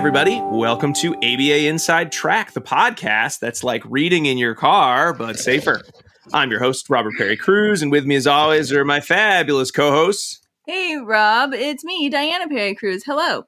everybody. Welcome to ABA Inside Track, the podcast that's like reading in your car, but safer. I'm your host, Robert Perry Cruz, and with me as always are my fabulous co-hosts. Hey, Rob, it's me, Diana Perry Cruz. Hello.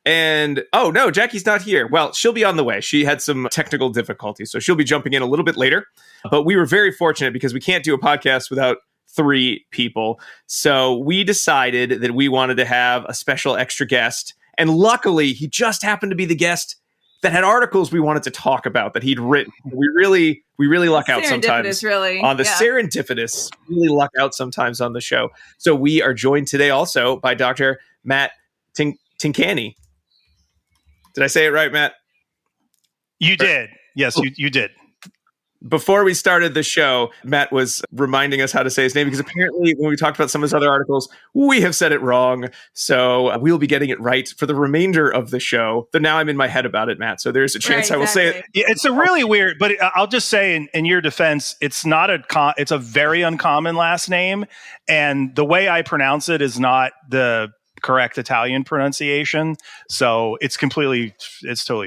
And, oh no, Jackie's not here. Well, she'll be on the way. She had some technical difficulties, so she'll be jumping in a little bit later. But we were very fortunate because we can't do a podcast without 3 people. So we decided that we wanted to have a special extra guest. And luckily, he just happened to be the guest that had articles we wanted to talk about that he'd written. We really luck out sometimes really. On the serendipitous. Really luck out sometimes on the show. So we are joined today also by Dr. Matt Tincani. Did I say it right, Matt? You did. Yes, you did. Before we started the show, Matt was reminding us how to say his name because apparently when we talked about some of his other articles, we have said it wrong. So we'll be getting it right for the remainder of the show. Though now I'm in my head about it, Matt. So there's a chance I will say it. Yeah, it's a really weird, but I'll just say in your defense, it's not it's a very uncommon last name. And the way I pronounce it is not the correct Italian pronunciation, so it's totally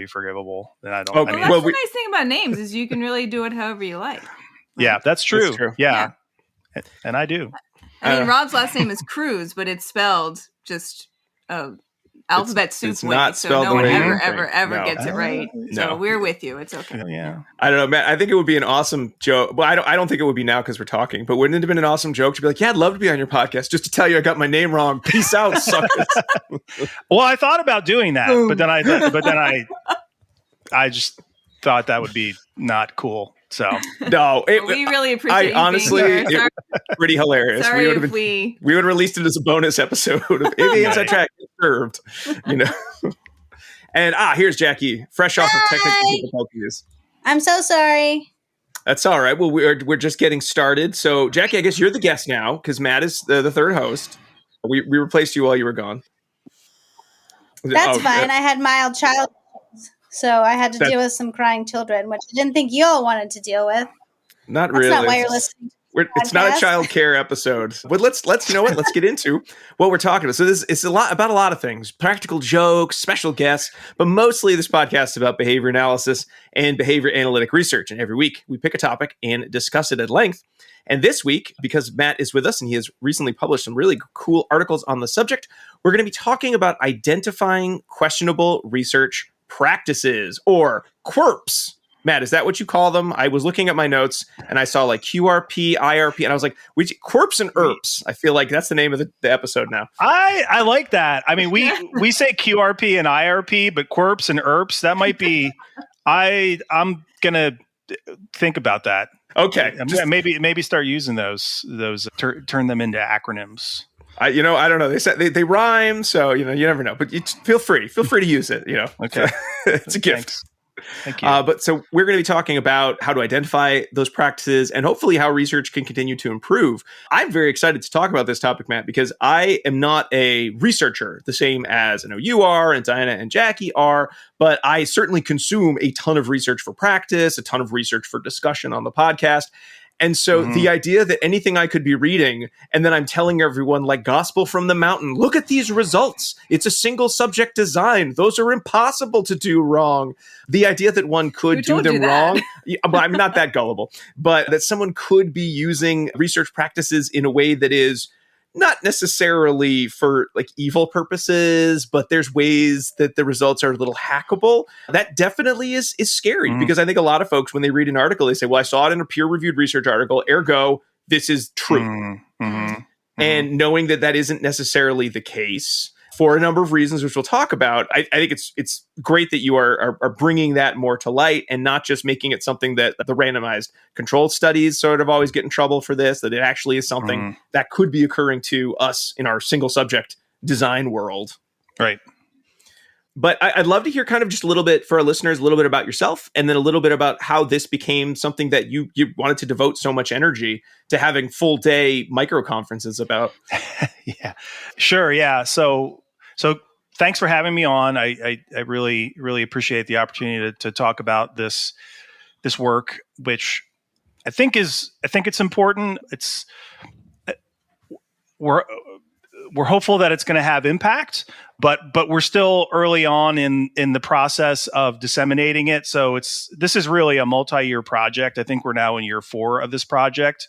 forgivable. And I don't. Okay. That's the nice thing about names is you can really do it however you like. Right? Yeah, that's true. That's true. Yeah, and I do. I mean, Rob's last name is Cruz, but it's spelled just alphabet soup it's way, not so no one ever no. gets it right. So we're with you. It's okay. Yeah. I don't know, Matt. I think it would be an awesome joke. Well, I don't think it would be now because we're talking. But wouldn't it have been an awesome joke to be like, "Yeah, I'd love to be on your podcast, just to tell you I got my name wrong. Peace out, suckers." Well, I thought about doing that, but then I just thought that would be not cool. So no, we really appreciate. Honestly, it was pretty hilarious. Sorry we would have released it as a bonus episode of ABA Inside Track served, you know. And here's Jackie, fresh off of technical difficulties. I'm so sorry. That's all right. Well, we're just getting started. So, Jackie, I guess you're the guest now because Matt is the third host. We replaced you while you were gone. That's fine. I had mild child. So I had to deal with some crying children, which I didn't think you all wanted to deal with. Not really. That's not why you're listening. It's not a child care episode. But let's you know what? Let's get into what we're talking about. So it's about a lot of things: practical jokes, special guests, but mostly this podcast is about behavior analysis and behavior analytic research. And every week we pick a topic and discuss it at length. And this week, because Matt is with us and he has recently published some really cool articles on the subject, we're going to be talking about identifying questionable research practices, or QURPs. Matt, is that what you call them? I was looking at my notes and I saw like QRP, IRP, and I was like, QURPs and ERPs. I feel like that's the name of the episode now. I like that. I mean, we say QRP and IRP, but QURPs and ERPs, that might be. I'm gonna think about that. Okay, maybe start using those turn them into acronyms. I don't know. They said they rhyme, so you never know. But feel free to use it. Okay, it's a gift. Thank you. But so we're going to be talking about how to identify those practices and hopefully how research can continue to improve. I'm very excited to talk about this topic, Matt, because I am not a researcher, the same as I know you are and Diana and Jackie are, but I certainly consume a ton of research for practice, a ton of research for discussion on the podcast. And so the idea that anything I could be reading and then I'm telling everyone like gospel from the mountain, look at these results. It's a single subject design. Those are impossible to do wrong. The idea that one could do them wrong, but I'm not that gullible, but that someone could be using research practices in a way that is not necessarily for like evil purposes, but there's ways that the results are a little hackable. That definitely is scary because I think a lot of folks, when they read an article, they say, well, I saw it in a peer-reviewed research article, ergo, this is true. And knowing that isn't necessarily the case for a number of reasons, which we'll talk about, I think it's great that you are bringing that more to light and not just making it something that the randomized controlled studies sort of always get in trouble for this, that it actually is something that could be occurring to us in our single subject design world. Right. But I'd love to hear kind of just a little bit for our listeners, a little bit about yourself, and then a little bit about how this became something that you wanted to devote so much energy to having full day micro conferences about. Yeah, sure. Yeah. So thanks for having me on. I really, really appreciate the opportunity to talk about this work, which I think it's important. we're hopeful that it's going to have impact, but we're still early on in the process of disseminating it. So this is really a multi-year project. I think we're now in year 4 of this project.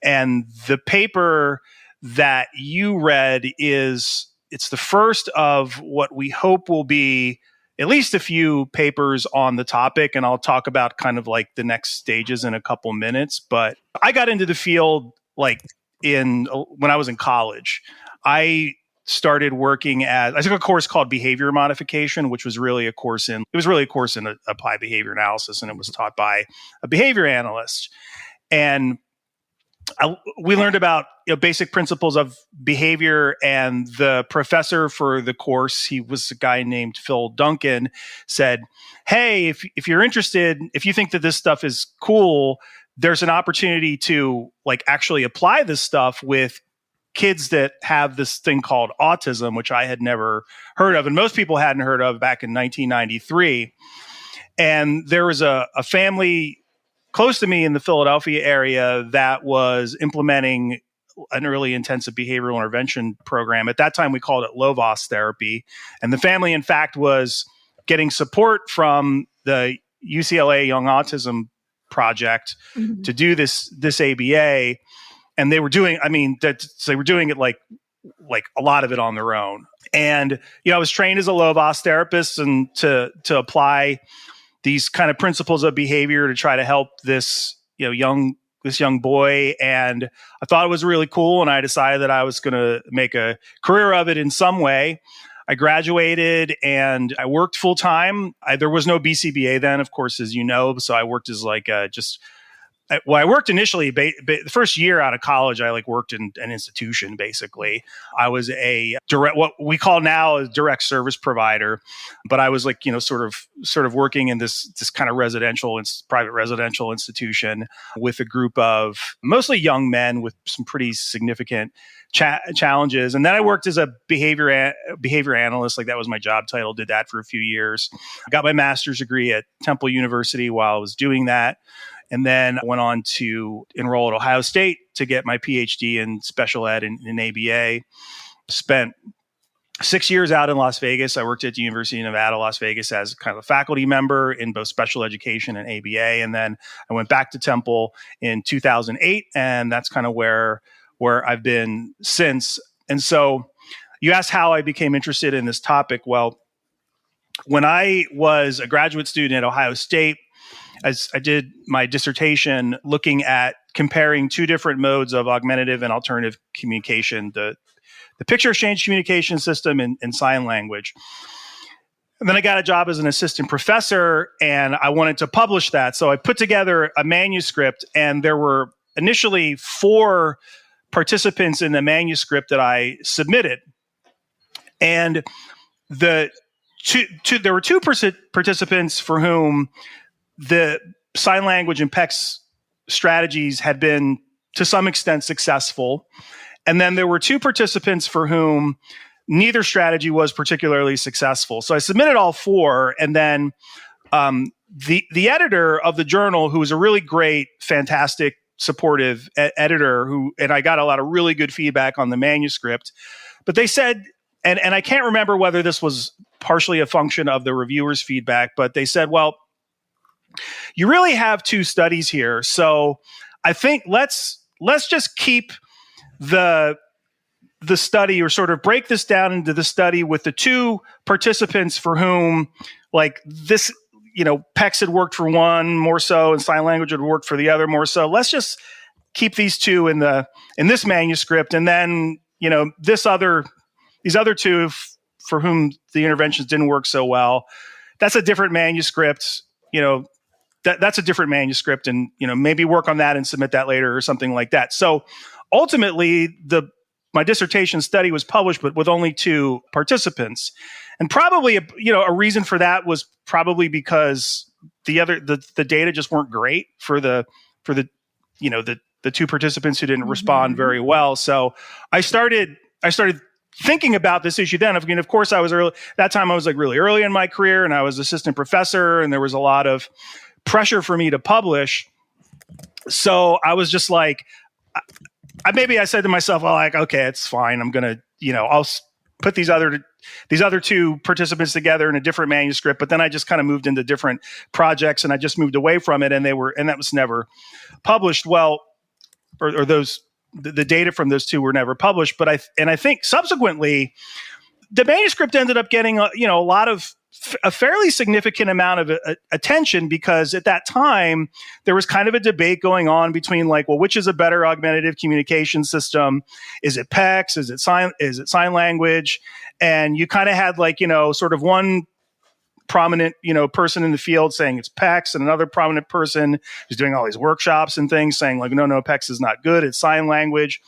And the paper that you read it's the first of what we hope will be at least a few papers on the topic. And I'll talk about kind of like the next stages in a couple minutes. But I got into the field like when I was in college. I started working I took a course called behavior modification, which was really a course in applied behavior analysis. And it was taught by a behavior analyst. And we learned about basic principles of behavior, and the professor for the course, he was a guy named Phil Duncan, said, hey, if you're interested, if you think that this stuff is cool, there's an opportunity to like actually apply this stuff with kids that have this thing called autism, which I had never heard of, and most people hadn't heard of back in 1993. And there was a family close to me in the Philadelphia area that was implementing an early intensive behavioral intervention program. At that time, we called it low-VOS therapy. And the family, in fact, was getting support from the UCLA Young Autism Project to do this ABA. And they were doing, they were doing it like a lot of it on their own. And, I was trained as a low-VOS therapist and to apply these kind of principles of behavior to try to help this young boy. And I thought it was really cool. And I decided that I was going to make a career of it in some way. I graduated and I worked full time. There was no BCBA then, of course, as you know. So I worked as I worked initially, the first year out of college, I worked in an institution, basically. I was a what we call now a direct service provider, but I was sort of working in this kind of private residential institution with a group of mostly young men with some pretty significant challenges. And then I worked as a behavior analyst, that was my job title, did that for a few years. I got my master's degree at Temple University while I was doing that. And then I went on to enroll at Ohio State to get my PhD in special ed in ABA. Spent 6 years out in Las Vegas. I worked at the University of Nevada, Las Vegas as kind of a faculty member in both special education and ABA. And then I went back to Temple in 2008. And that's kind of where I've been since. And so you asked how I became interested in this topic. Well, when I was a graduate student at Ohio State, as I did my dissertation looking at comparing two different modes of augmentative and alternative communication, the picture exchange communication system and sign language. And then I got a job as an assistant professor and I wanted to publish that. So I put together a manuscript, and there were initially 4 participants in the manuscript that I submitted. And there were 2 participants for whom the sign language and PECS strategies had been to some extent successful. And then there were 2 participants for whom neither strategy was particularly successful. So I submitted all 4. And then the editor of the journal, who was a really great, fantastic, supportive editor, and I got a lot of really good feedback on the manuscript. But they said, and I can't remember whether this was partially a function of the reviewers' feedback, but they said, well, you really have 2 studies here. So I think let's just keep the study, or sort of break this down into the study with the 2 participants for whom this, PECS had worked for one more so and sign language had worked for the other more so. Let's just keep these 2 in this manuscript. And then, these other 2 for whom the interventions didn't work so well, that's a different manuscript. That's a different manuscript, and maybe work on that and submit that later or something like that. So ultimately, my dissertation study was published, but with only 2 participants, and probably a reason for that was probably because the data just weren't great for the 2 participants who didn't respond very well. So I started thinking about this issue then. Of course, I was early. That time I was really early in my career, and I was assistant professor, and there was a lot of pressure for me to publish. So I was just maybe I said to myself, well, like, okay, it's fine. I'm going to, I'll put these other two participants together in a different manuscript. But then I just kind of moved into different projects and I just moved away from it. And that was never published. Well, or the data from those two were never published. But I think subsequently the manuscript ended up getting, a fairly significant amount of attention, because at that time there was kind of a debate going on between like, well, which is a better augmentative communication system? Is it PEX? Is it sign language? And you kind of had like, sort of one prominent, person in the field saying it's PEX, and another prominent person who's doing all these workshops and things saying like, no, PEX is not good. It's sign language.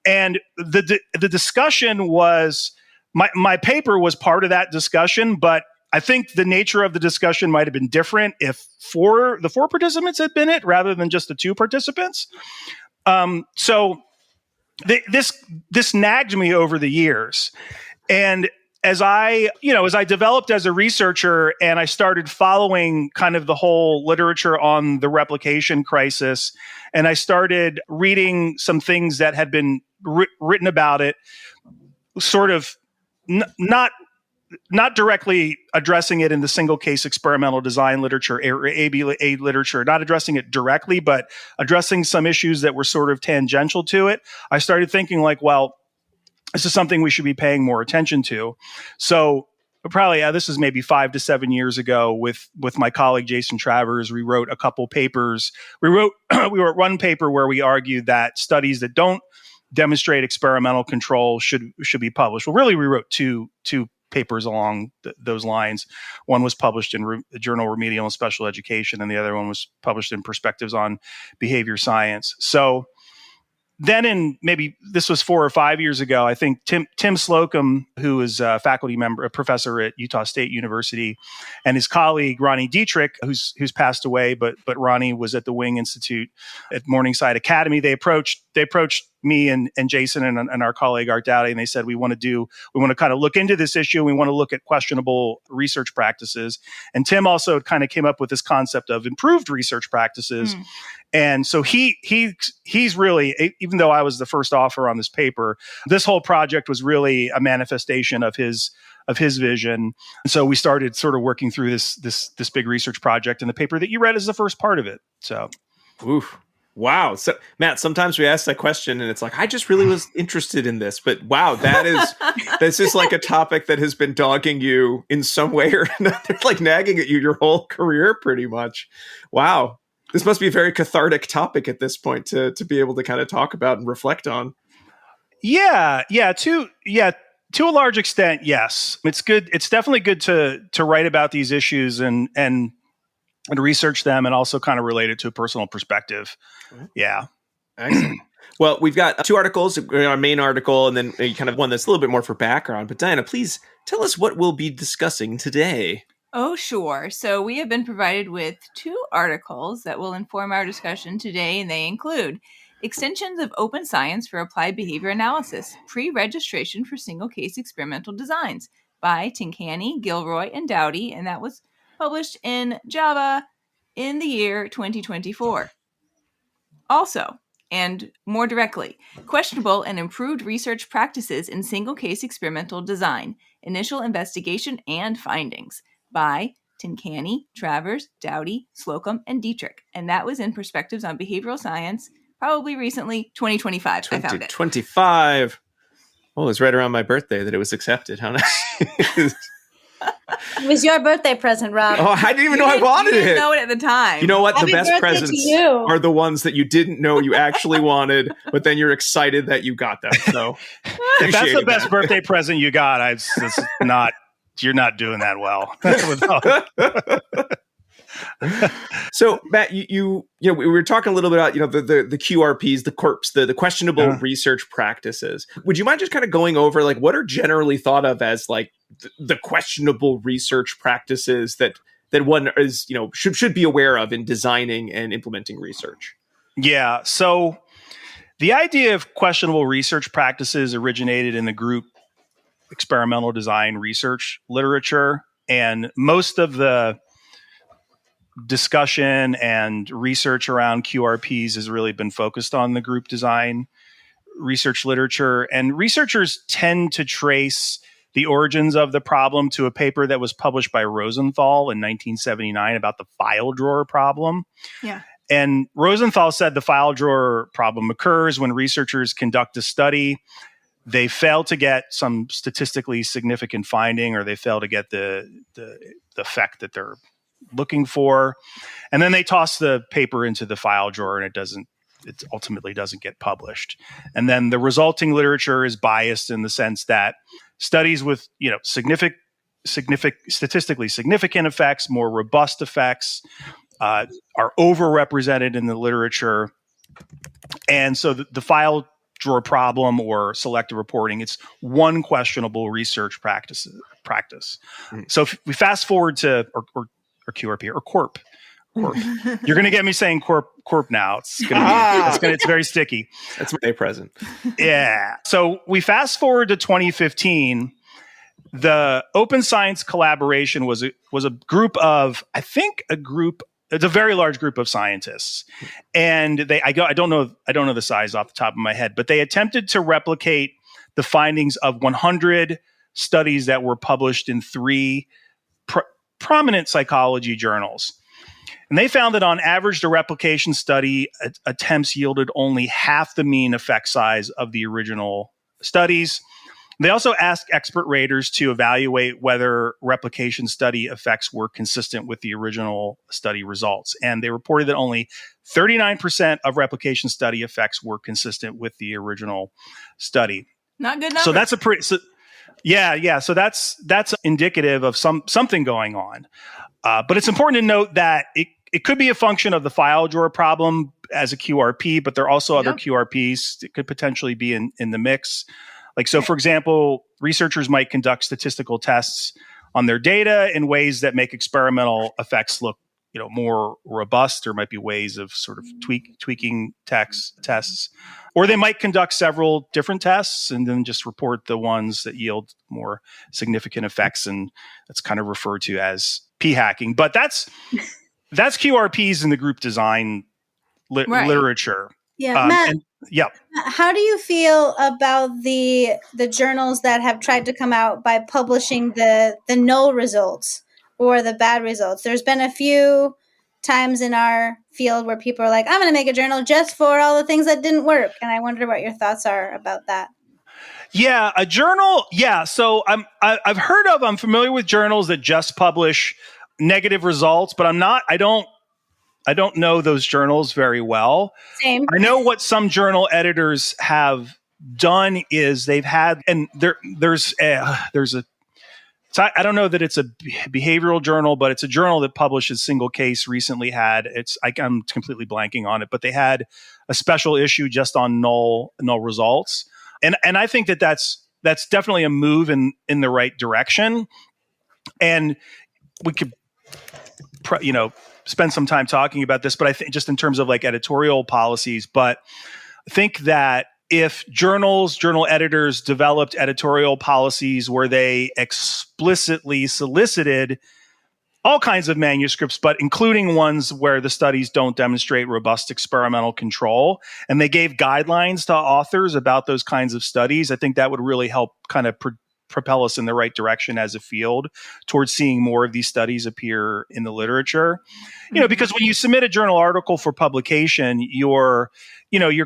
And the discussion was, my paper was part of that discussion, but I think the nature of the discussion might have been different if the four participants had been it rather than just the two participants. So this nagged me over the years. And as I developed as a researcher and I started following kind of the whole literature on the replication crisis, and I started reading some things that had been written about it, sort of not directly addressing it in the single case experimental design literature or ABA literature, not addressing it directly, but addressing some issues that were sort of tangential to it. I started thinking like, well, this is something we should be paying more attention to. So probably, this is maybe 5 to 7 years ago with my colleague, Jason Travers, we wrote a couple papers. We wrote one paper where we argued that studies that don't demonstrate experimental control should be published. Well, really, we wrote two papers along those lines. One was published in the journal Remedial and Special Education, and the other one was published in Perspectives on Behavior Science. So then maybe this was 4 or 5 years ago, I think Tim Slocum, who is a faculty member, a professor at Utah State University, and his colleague, Ronnie Dietrich, who's passed away, but Ronnie was at the Wing Institute at Morningside Academy. They approached me and Jason and our colleague Art Dowdy, and they said, we want to kind of look into this issue. We want to look at questionable research practices. And Tim also kind of came up with this concept of improved research practices. And so he's really, even though I was the first author on this paper, this whole project was really a manifestation of his vision. And so we started sort of working through this big research project, and the paper that you read is the first part of it. So, oof. Wow. So, Matt, sometimes we ask that question and it's like, I just really was interested in this, but wow, this is like a topic that has been dogging you in some way or another, like nagging at you your whole career pretty much. Wow. This must be a very cathartic topic at this point to be able to kind of talk about and reflect on. Yeah. To a large extent, yes. It's good. It's definitely good to write about these issues and research them, and also kind of relate it to a personal perspective. Yeah. Excellent. Well, we've got 2 articles, our main article, and then kind of one that's a little bit more for background. But Diana, please tell us what we'll be discussing today. Oh, sure. So we have been provided with 2 articles that will inform our discussion today, and they include Extensions of Open Science for Applied Behavior Analysis, Pre-Registration for Single Case Experimental Designs by Tincani, Gilroy, and Dowdy, and that was published in JAVA in the year 2024. Also, and more directly, Questionable and Improved Research Practices in Single-Case Experimental Design, Initial Investigation and Findings by Tincani, Travers, Dowdy, Slocum, and Dietrich. And that was in Perspectives on Behavioral Science, probably recently, 2025. I found it. 2025. Well, it was right around my birthday that it was accepted, huh? It was your birthday present, Rob. Oh, I didn't even know I wanted it. You didn't know it at the time. You know what? Happy the best birthday presents are the ones that you didn't know you actually wanted, but then you're excited that you got them. So if that's the best birthday present you got, you're not doing that well. So, Matt, you we were talking a little bit about the QRPs, the QURPs, the questionable research practices. Would you mind just kind of going over like what are generally thought of as like the questionable research practices that one is should be aware of in designing and implementing research? Yeah. So the idea of questionable research practices originated in the group experimental design research literature, and most of the discussion and research around QRPs has really been focused on the group design research literature, and researchers tend to trace the origins of the problem to a paper that was published by Rosenthal in 1979 about the file drawer problem. Yeah. And Rosenthal said the file drawer problem occurs when researchers conduct a study. They fail to get some statistically significant finding, or they fail to get the effect that they're looking for. And then they toss the paper into the file drawer, and it ultimately doesn't get published. And then the resulting literature is biased in the sense that studies with, statistically significant effects, more robust effects, are overrepresented in the literature. And so the file drawer problem or selective reporting, it's one questionable research practice. So if we fast forward to or QRP or Corp. You're going to get me saying Corp now. It's very sticky. That's my present. Yeah. So we fast forward to 2015. The Open Science Collaboration was a group of, it's a very large group of scientists, and I don't know the size off the top of my head, but they attempted to replicate the findings of 100 studies that were published in 3 prominent psychology journals. And they found that on average, the replication study attempts yielded only half the mean effect size of the original studies. They also asked expert raters to evaluate whether replication study effects were consistent with the original study results. And they reported that only 39% of replication study effects were consistent with the original study. Not good number. So that's So that's indicative of something going on. But it's important to note that it could be a function of the file drawer problem as a QRP, but there are also other QRPs that could potentially be in the mix. For example, researchers might conduct statistical tests on their data in ways that make experimental effects look, more robust. There might be ways of sort of tweaking tests, or they might conduct several different tests and then just report the ones that yield more significant effects, and that's kind of referred to as p-hacking. But that's QRPs in the group design literature. Yeah, Matt. Yeah. How do you feel about the journals that have tried to come out by publishing the null results or the bad results? There's been a few times in our field where people are like, I'm going to make a journal just for all the things that didn't work. And I wonder what your thoughts are about that. Yeah, a journal. Yeah. So I'm familiar with journals that just publish negative results, but I don't know those journals very well. Same. I know what some journal editors have done is they've had, and there's a, I don't know that it's a behavioral journal, but it's a journal that publishes single case recently had, I'm completely blanking on it, but they had a special issue just on null results. And I think that's definitely a move in the right direction. And we could, spend some time talking about this, but I think just in terms of editorial policies, but I think that if journal editors developed editorial policies where they explicitly solicited all kinds of manuscripts, but including ones where the studies don't demonstrate robust experimental control, and they gave guidelines to authors about those kinds of studies, I think that would really help kind of propel us in the right direction as a field towards seeing more of these studies appear in the literature. Because when you submit a journal article for publication, you're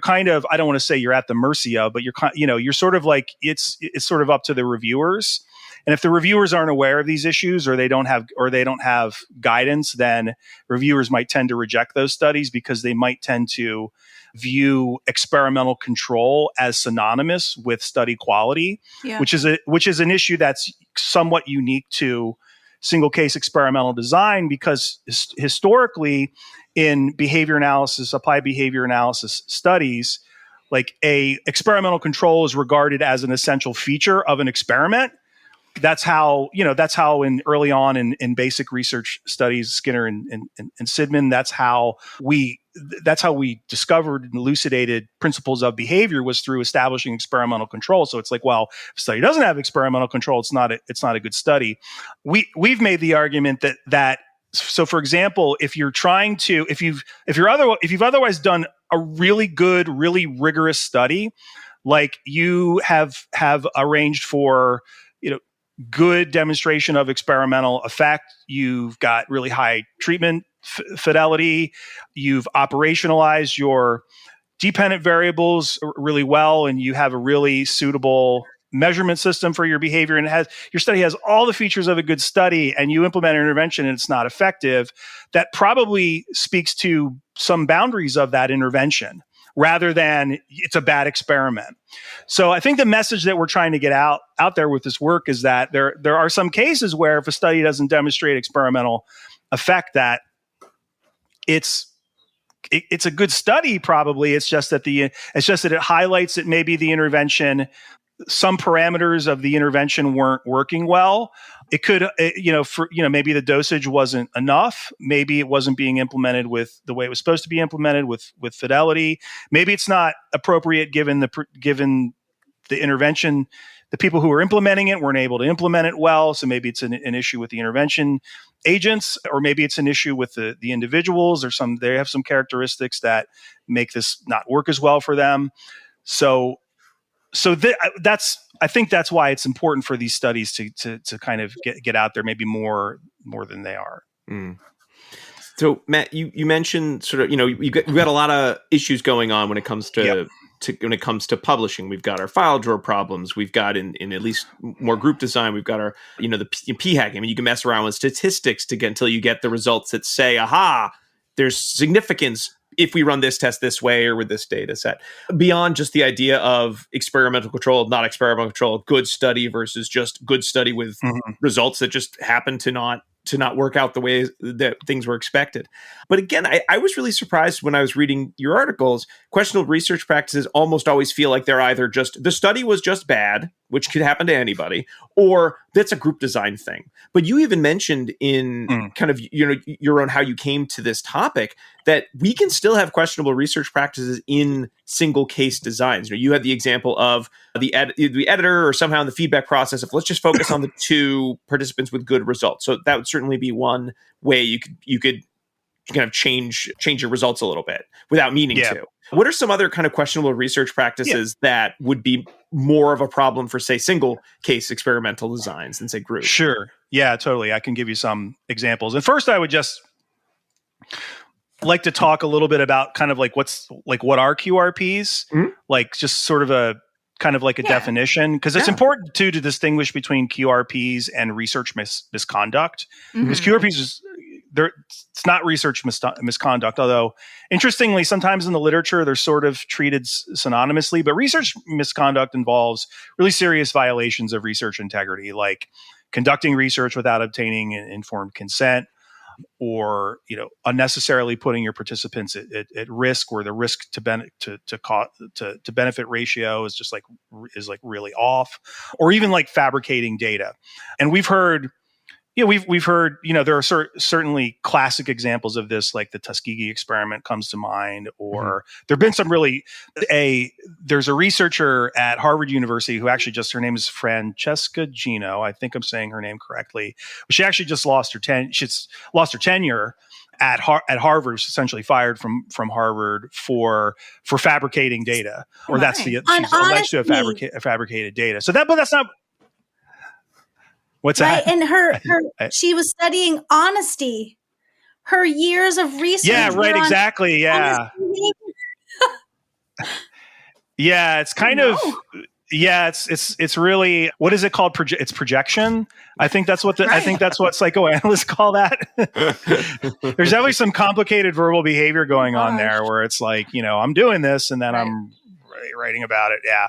kind of, I don't want to say you're at the mercy of, but you're sort of like, it's sort of up to the reviewers. And if the reviewers aren't aware of these issues or they don't have guidance, then reviewers might tend to reject those studies because they might tend to view experimental control as synonymous with study quality, which is an issue that's somewhat unique to single case experimental design, because historically in behavior analysis, applied behavior analysis studies, a experimental control is regarded as an essential feature of an experiment. That's how in early on in basic research studies, Skinner and Sidman, that's how we discovered and elucidated principles of behavior, was through establishing experimental control. So it's if a study doesn't have experimental control, it's not a good study. We've made the argument that so, for example, if you've otherwise done a really good, really rigorous study, like you have arranged for, good demonstration of experimental effect. You've got really high treatment fidelity. You've operationalized your dependent variables really well, and you have a really suitable measurement system for your behavior, and your study has all the features of a good study, and you implement an intervention and it's not effective. That probably speaks to some boundaries of that intervention rather than it's a bad experiment. So I think the message that we're trying to get out there with this work is that there are some cases where if a study doesn't demonstrate experimental effect, that it's a good study. Probably it's just that it highlights that maybe the intervention, some parameters of the intervention weren't working well. It could, maybe the dosage wasn't enough. Maybe it wasn't being implemented with the way it was supposed to be implemented with fidelity. Maybe it's not appropriate given the intervention. The people who were implementing it weren't able to implement it well. So maybe it's an issue with the intervention agents, or maybe it's an issue with the individuals, or they have some characteristics that make this not work as well for them. I think that's why it's important for these studies to kind of get out there, maybe more than they are. Mm. So Matt, you mentioned sort of, we've got a lot of issues going on when it comes to when it comes to publishing. We've got our file drawer problems. We've got in at least more group design. We've got our, the p-hacking. I mean, you can mess around with statistics until you get the results that say, aha, there's significance if we run this test this way or with this data set. Beyond just the idea of experimental control, not experimental control, good study versus just good study with results that just happen to not work out the way that things were expected. But again, I was really surprised when I was reading your articles. Questionable research practices almost always feel like they're either just the study was just bad, which could happen to anybody, or that's a group design thing. But you even mentioned in kind of your own how you came to this topic that we can still have questionable research practices in single case designs. You had the example of the editor, or somehow in the feedback process of let's just focus on the two participants with good results. So that would certainly be one way you could kind of change your results a little bit without meaning to. What are some other kind of questionable research practices that would be more of a problem for, say, single case experimental designs than, say, group? Sure. Yeah, totally. I can give you some examples. And first, I would just like to talk a little bit about kind of like what are QRPs? Like just sort of a kind of like a definition, because it's important to distinguish between QRPs and research misconduct. Because QRPs it's not research misconduct, although interestingly, sometimes in the literature, they're sort of treated synonymously. But research misconduct involves really serious violations of research integrity, like conducting research without obtaining informed consent, or unnecessarily putting your participants at risk, where the risk to benefit ratio is really off, or even like fabricating data. And we've heard. We've heard, there are certainly classic examples of this, like the Tuskegee experiment comes to mind, or there have been some there's a researcher at Harvard University who actually her name is Francesca Gino. I think I'm saying her name correctly. She actually just lost her tenure at Harvard, was essentially fired from Harvard for fabricating data, or she's alleged to have fabricated data. So but that's not. What's that? And she was studying honesty. Her years of research. Yeah, right. Exactly. Yeah. Yeah. It's kind of. Yeah. It's really, what is it called? It's projection. I think that's what psychoanalysts call that. There's definitely some complicated verbal behavior going on there, where it's like, I'm doing this and then I'm writing about it. Yeah.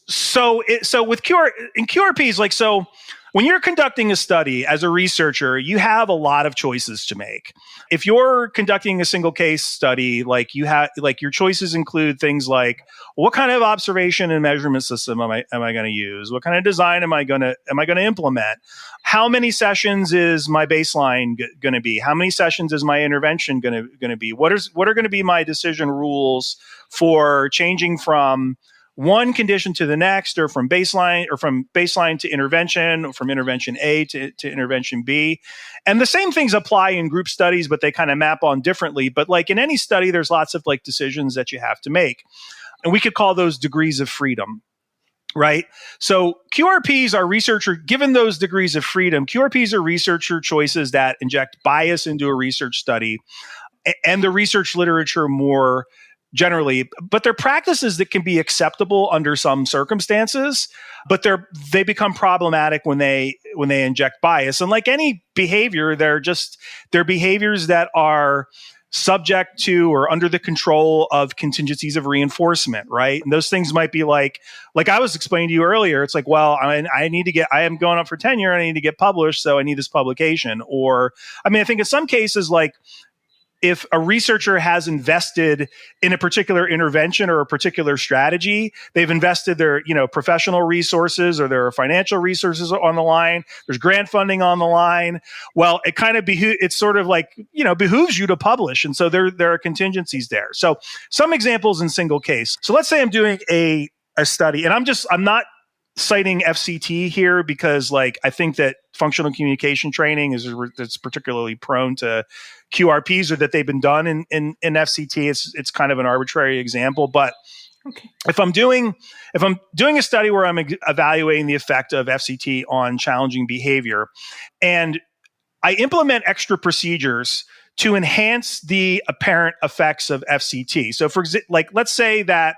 So with QRPs, when you're conducting a study as a researcher, you have a lot of choices to make. If you're conducting a single case study, your choices include things like, what kind of observation and measurement system am I going to use? What kind of design am I going to implement? How many sessions is my baseline going to be? How many sessions is my intervention going to be? What are going to be my decision rules for changing from one condition to the next, or from baseline to intervention, or from intervention A to intervention B? And the same things apply in group studies, but they kind of map on differently. But like in any study, there's lots of decisions that you have to make. And we could call those degrees of freedom. Right. So QRPs are given those degrees of freedom, QRPs are researcher choices that inject bias into a research study and the research literature more generally, but they're practices that can be acceptable under some circumstances, but they become problematic when they inject bias. And like any behavior, they're behaviors that are subject to or under the control of contingencies of reinforcement, right? And those things might be like I was explaining to you earlier, it's like, well, I am going up for tenure, I need to get published, so I need this publication. Or, I think in some cases, like, if a researcher has invested in a particular intervention or a particular strategy, they've invested their, professional resources or their financial resources on the line. There's grant funding on the line. Well, it kind of behooves you to publish, and so there are contingencies there. So some examples in single case. So let's say I'm doing a study, and I'm not citing FCT here because, like, I think that functional communication training is particularly prone to QRPs, or that they've been done in FCT. It's kind of an arbitrary example, but okay. If I'm doing a study where I'm evaluating the effect of FCT on challenging behavior, and I implement extra procedures to enhance the apparent effects of FCT. So let's say that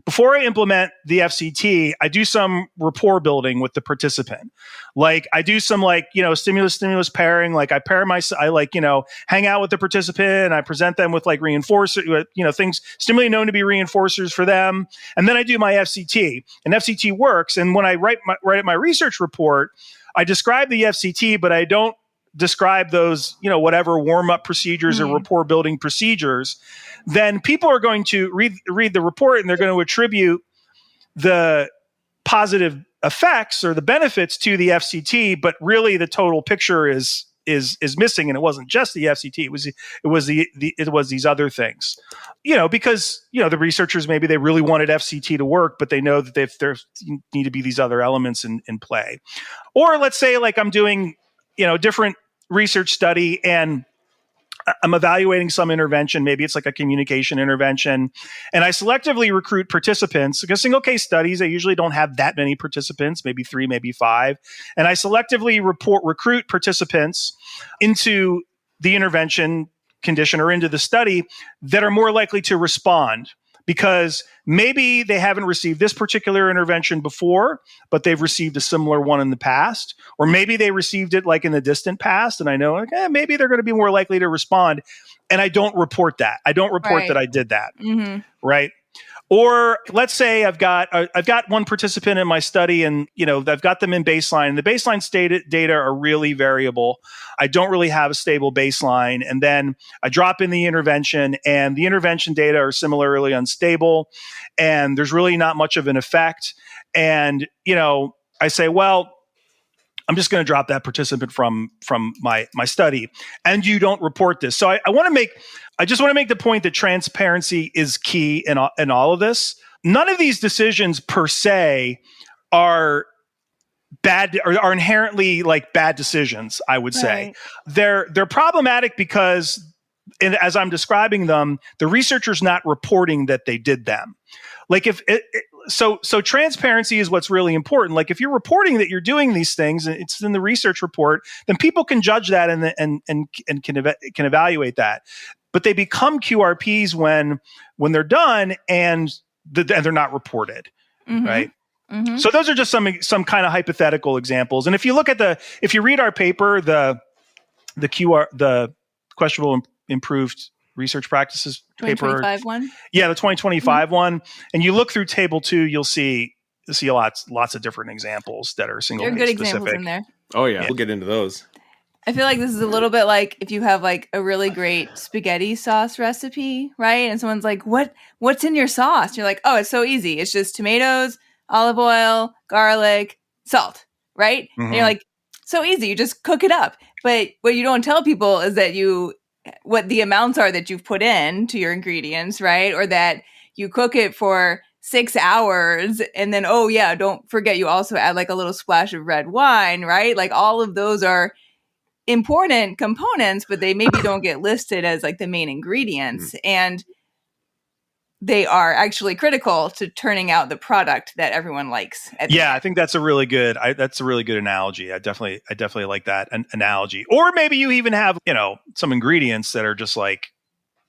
before I implement the FCT, I do some rapport building with the participant. Like I do some stimulus pairing. Like I hang out with the participant. I present them with like reinforcer, things, stimuli known to be reinforcers for them. And then I do my FCT, and FCT works. And when I write my research report, I describe the FCT, but I don't describe those, whatever warm-up procedures or rapport building procedures, then people are going to read the report, and they're going to attribute the positive effects or the benefits to the FCT, but really the total picture is missing. And it wasn't just the FCT; it was these other things, because the researchers, maybe they really wanted FCT to work, but they know that there need to be these other elements in play. Or let's say like I'm doing different research study, and I'm evaluating some intervention. Maybe it's like a communication intervention, and I selectively recruit participants, because single case studies, they usually don't have that many participants, maybe 3, maybe 5. And I selectively recruit participants into the intervention condition or into the study that are more likely to respond, because maybe they haven't received this particular intervention before, but they've received a similar one in the past. Or maybe they received it like in the distant past, and I know maybe they're going to be more likely to respond. And I don't report that. I don't report that I did that. Mm-hmm. Right. Or let's say I've got one participant in my study, and I've got them in baseline. And the baseline data are really variable. I don't really have a stable baseline, and then I drop in the intervention, and the intervention data are similarly unstable, and there's really not much of an effect. And I say, well, I'm just going to drop that participant from my study, and you don't report this. So I just want to make the point that transparency is key in all of this. None of these decisions per se are bad or are inherently like bad decisions. I would say they're problematic because, as I'm describing them, the researcher's not reporting that they did them. Like so transparency is what's really important. Like if you're reporting that you're doing these things and it's in the research report, then people can judge that and can evaluate that. But they become QRPs when they're done and they're not reported, right? Mm-hmm. So those are just some kind of hypothetical examples. And if you read our paper, the questionable improved research practices paper, 2025 one? Yeah, the 2025 one. And you look through table 2, you'll see lots of different examples that are single case specific. There are good examples in there. Oh yeah, we'll get into those. I feel like this is a little bit like if you have like a really great spaghetti sauce recipe, right? And someone's like, what's in your sauce? You're like, oh, it's so easy. It's just tomatoes, olive oil, garlic, salt, right? Mm-hmm. And you're like, so easy. You just cook it up. But what you don't tell people is that what the amounts are that you've put in to your ingredients, right? Or that you cook it for 6 hours and then, oh yeah, don't forget you also add like a little splash of red wine, right? Like all of those are important components, but they maybe don't get listed as like the main ingredients. And they are actually critical to turning out the product that everyone likes. I think that's a really good analogy. I definitely like that analogy. Or maybe you even have, some ingredients that are just like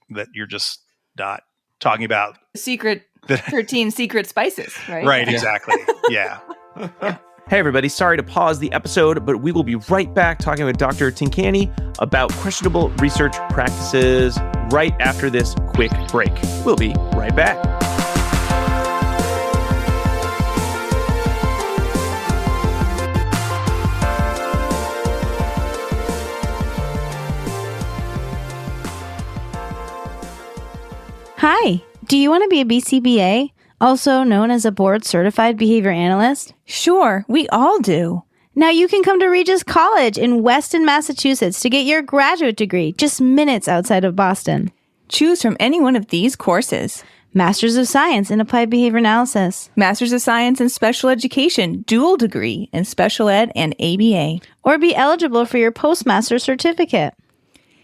that you're just not talking about. Secret 13 secret spices, right? Right, exactly. Yeah. Hey everybody, sorry to pause the episode, but we will be right back talking with Dr. Tincani about questionable research practices right after this quick break. We'll be right back. Hi, do you want to be a BCBA, also known as a board certified behavior analyst? Sure, we all do. Now you can come to Regis College in Weston, Massachusetts to get your graduate degree just minutes outside of Boston. Choose from any one of these courses. Masters of Science in Applied Behavior Analysis. Masters of Science in Special Education, dual degree in Special Ed and ABA. Or be eligible for your postmaster's certificate.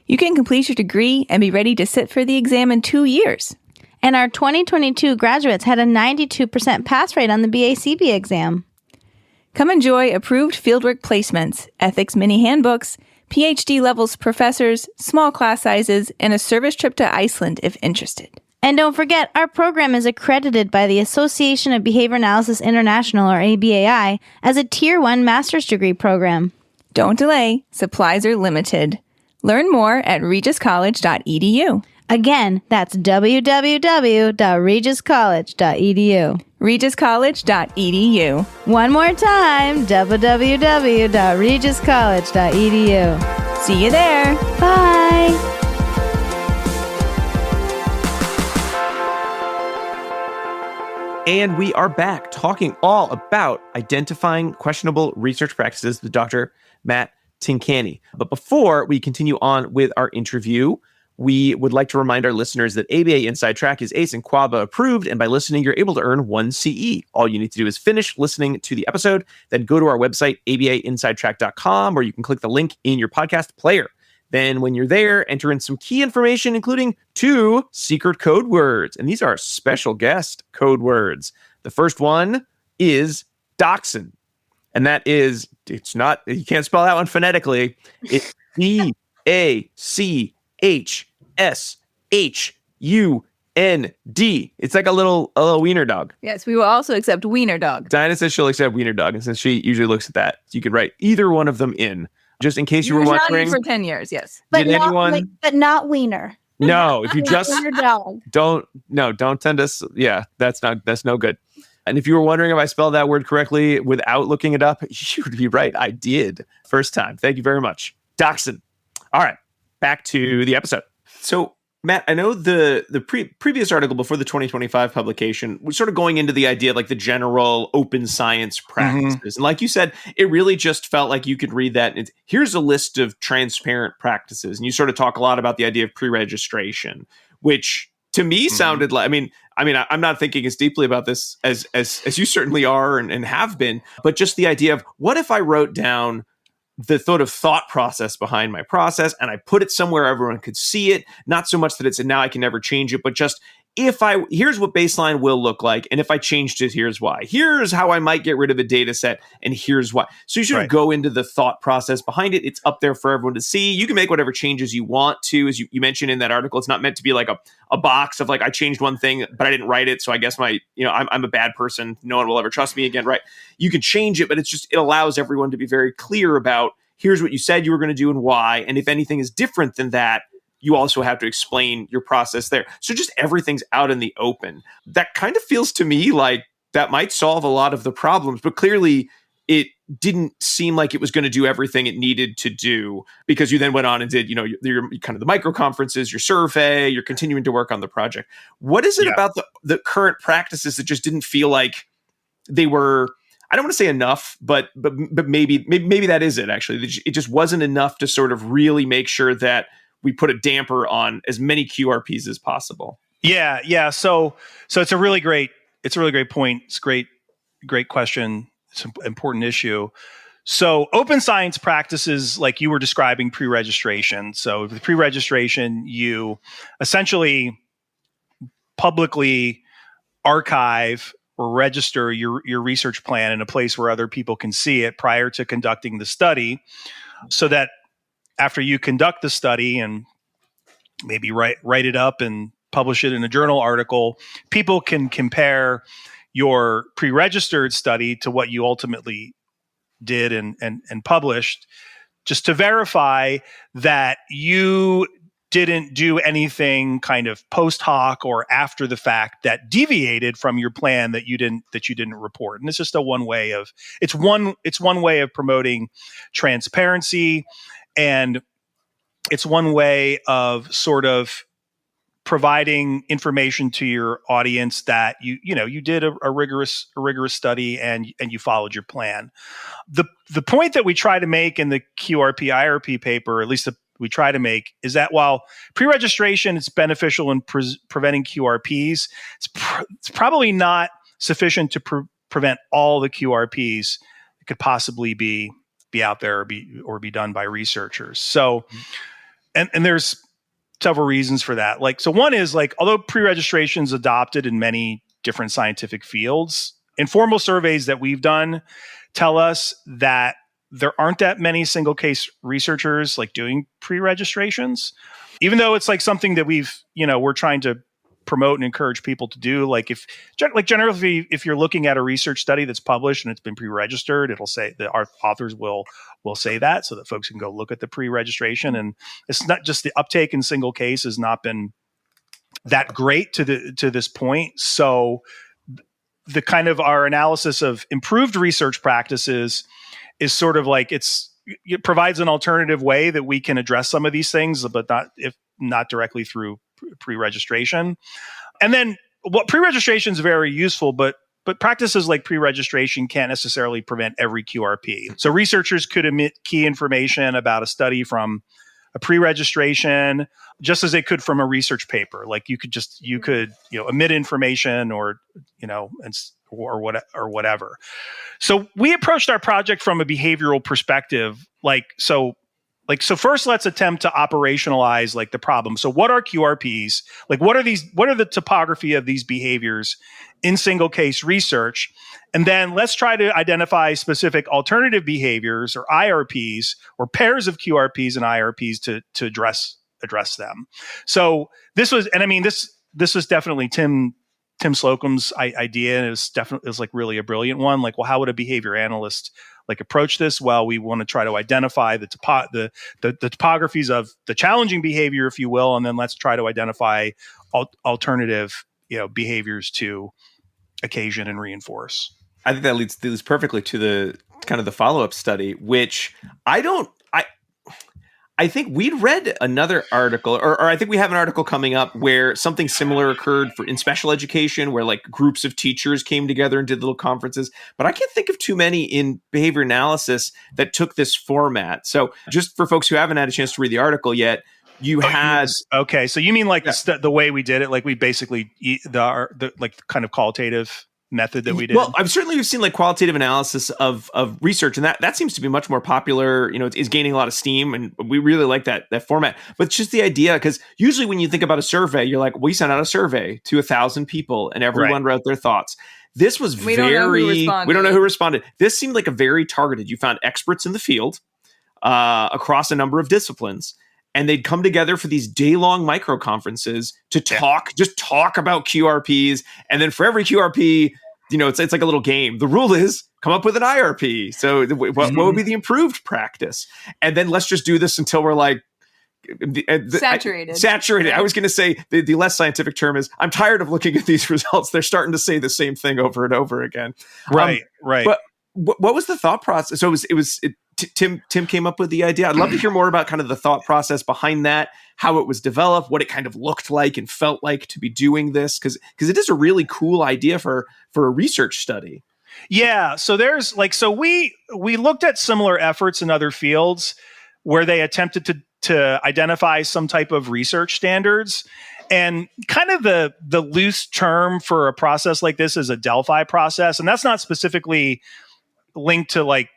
You can complete your degree and be ready to sit for the exam in 2 years. And our 2022 graduates had a 92% pass rate on the BACB exam. Come enjoy approved fieldwork placements, ethics mini handbooks, PhD levels professors, small class sizes, and a service trip to Iceland if interested. And don't forget, our program is accredited by the Association of Behavior Analysis International, or ABAI, as a Tier 1 master's degree program. Don't delay. Supplies are limited. Learn more at regiscollege.edu. Again, that's www.regiscollege.edu. regiscollege.edu. One more time, www.regiscollege.edu. See you there. Bye. And we are back talking all about identifying questionable research practices with Dr. Matt Tincani. But before we continue on with our interview, we would like to remind our listeners that ABA Inside Track is ACE and QABA approved, and by listening, you're able to earn 1 CE. All you need to do is finish listening to the episode, then go to our website, abainsidetrack.com, or you can click the link in your podcast player. Then when you're there, enter in some key information, including 2 secret code words. And these are special guest code words. The first one is dachshund. And that is, it's not, you can't spell that one phonetically. It's DACHSHUND. It's like a little wiener dog. Yes, we will also accept wiener dog. Dinah says she'll accept wiener dog. And since she usually looks at that, you could write either one of them in. Just in case you were wondering. For 10 years, yes. But not wiener. No, if you just Wiener dog. don't send us. Yeah, that's no good. And if you were wondering if I spelled that word correctly without looking it up, you would be right. I did first time. Thank you very much. Dachshund. All right, back to the episode. So, Matt, I know the previous article before the 2025 publication was sort of going into the idea of like the general open science practices. Mm-hmm. And like you said, it really just felt like you could read that. And here's a list of transparent practices. And you sort of talk a lot about the idea of pre-registration, which to me sounded like, I mean, I'm not thinking as deeply about this as you certainly are and have been, but just the idea of what if I wrote down the sort of thought process behind my process and I put it somewhere everyone could see it, not so much that it's, and now I can never change it, but just here's what baseline will look like. And if I changed it, here's why. Here's how I might get rid of a data set. And here's why. So you should go into the thought process behind it. It's up there for everyone to see. You can make whatever changes you want to. As you mentioned in that article, it's not meant to be like a box of like, I changed one thing, but I didn't write it. So I guess I'm a bad person. No one will ever trust me again. Right. You can change it, but it allows everyone to be very clear about here's what you said you were going to do and why. And if anything is different than that, you also have to explain your process there. So just everything's out in the open. That kind of feels to me like that might solve a lot of the problems, but clearly it didn't seem like it was going to do everything it needed to do, because you then went on and did, your kind of the micro conferences, your survey, you're continuing to work on the project. What is it about the current practices that just didn't feel like they were, I don't want to say enough, but maybe that is it actually. It just wasn't enough to sort of really make sure that we put a damper on as many QRPs as possible. Yeah. So it's a really great point. It's a great question. It's an important issue. So open science practices, like you were describing, pre-registration. So with pre-registration, you essentially publicly archive or register your research plan in a place where other people can see it prior to conducting the study, so that after you conduct the study and maybe write it up and publish it in a journal article, people can compare your pre-registered study to what you ultimately did and published, just to verify that you didn't do anything kind of post hoc or after the fact that deviated from your plan that you didn't report. And it's just one way of promoting transparency, and it's one way of sort of providing information to your audience that you did a rigorous study and you followed your plan. The point that we try to make in the QRP IRP paper, at least we try to make, is that while pre-registration is beneficial in preventing QRPs, it's probably not sufficient to prevent all the QRPs that could possibly be out there or be done by researchers. So, and there's several reasons for that. So one is, although pre-registration is adopted in many different scientific fields, informal surveys that we've done tell us that there aren't that many single case researchers doing pre-registrations, even though it's something that we're trying to promote and encourage people to do. Generally, if you're looking at a research study that's published and it's been pre-registered, it'll say that our authors will say that, so that folks can go look at the pre-registration. And it's not just the uptake in single case has not been that great to this point. So the kind of our analysis of improved research practices is sort of it provides an alternative way that we can address some of these things, but not directly through pre-registration. And then pre-registration is very useful, but practices like pre-registration can't necessarily prevent every QRP. So researchers could omit key information about a study from a pre-registration, just as they could from a research paper. You could omit information or whatever. So we approached our project from a behavioral perspective. So first, let's attempt to operationalize the problem. So what are QRPs? What are the topography of these behaviors in single case research? And then let's try to identify specific alternative behaviors, or IRPs, or pairs of QRPs and IRPs to address them. So this was definitely Tim Slocum's idea, and it was really a brilliant one. How would a behavior analyst approach this? Well, we want to try to identify the topographies of the challenging behavior, if you will, and then let's try to identify alternative behaviors to occasion and reinforce. I think that leads perfectly to the kind of the follow-up study, which I think we'd read another article, or I think we have an article coming up where something similar occurred in special education, where groups of teachers came together and did little conferences. But I can't think of too many in behavior analysis that took this format. So just for folks who haven't had a chance to read the article yet, okay. So you mean the way we did it, we basically the kind of qualitative method that we did? Well, I've certainly seen qualitative analysis of research, and that seems to be much more popular. It's gaining a lot of steam, and we really like that format. But it's just the idea, because usually when you think about a survey, you're we sent out a survey to 1,000 people, and everyone wrote their thoughts. This was we don't know who responded. This seemed like a very targeted. You found experts in the field across a number of disciplines, and they'd come together for these day-long micro conferences to talk about QRPs. And then for every QRP, it's like a little game. The rule is come up with an IRP. So what would be the improved practice? And then let's just do this until we're saturated. Saturated. I was going to say the less scientific term is I'm tired of looking at these results. They're starting to say the same thing over and over again. Right. But what was the thought process? So Tim came up with the idea. I'd love to hear more about kind of the thought process behind that, how it was developed, what it kind of looked like and felt like to be doing this, because it is a really cool idea for a research study. Yeah. So there's we looked at similar efforts in other fields where they attempted to identify some type of research standards. And kind of the loose term for a process like this is a Delphi process. And that's not specifically linked to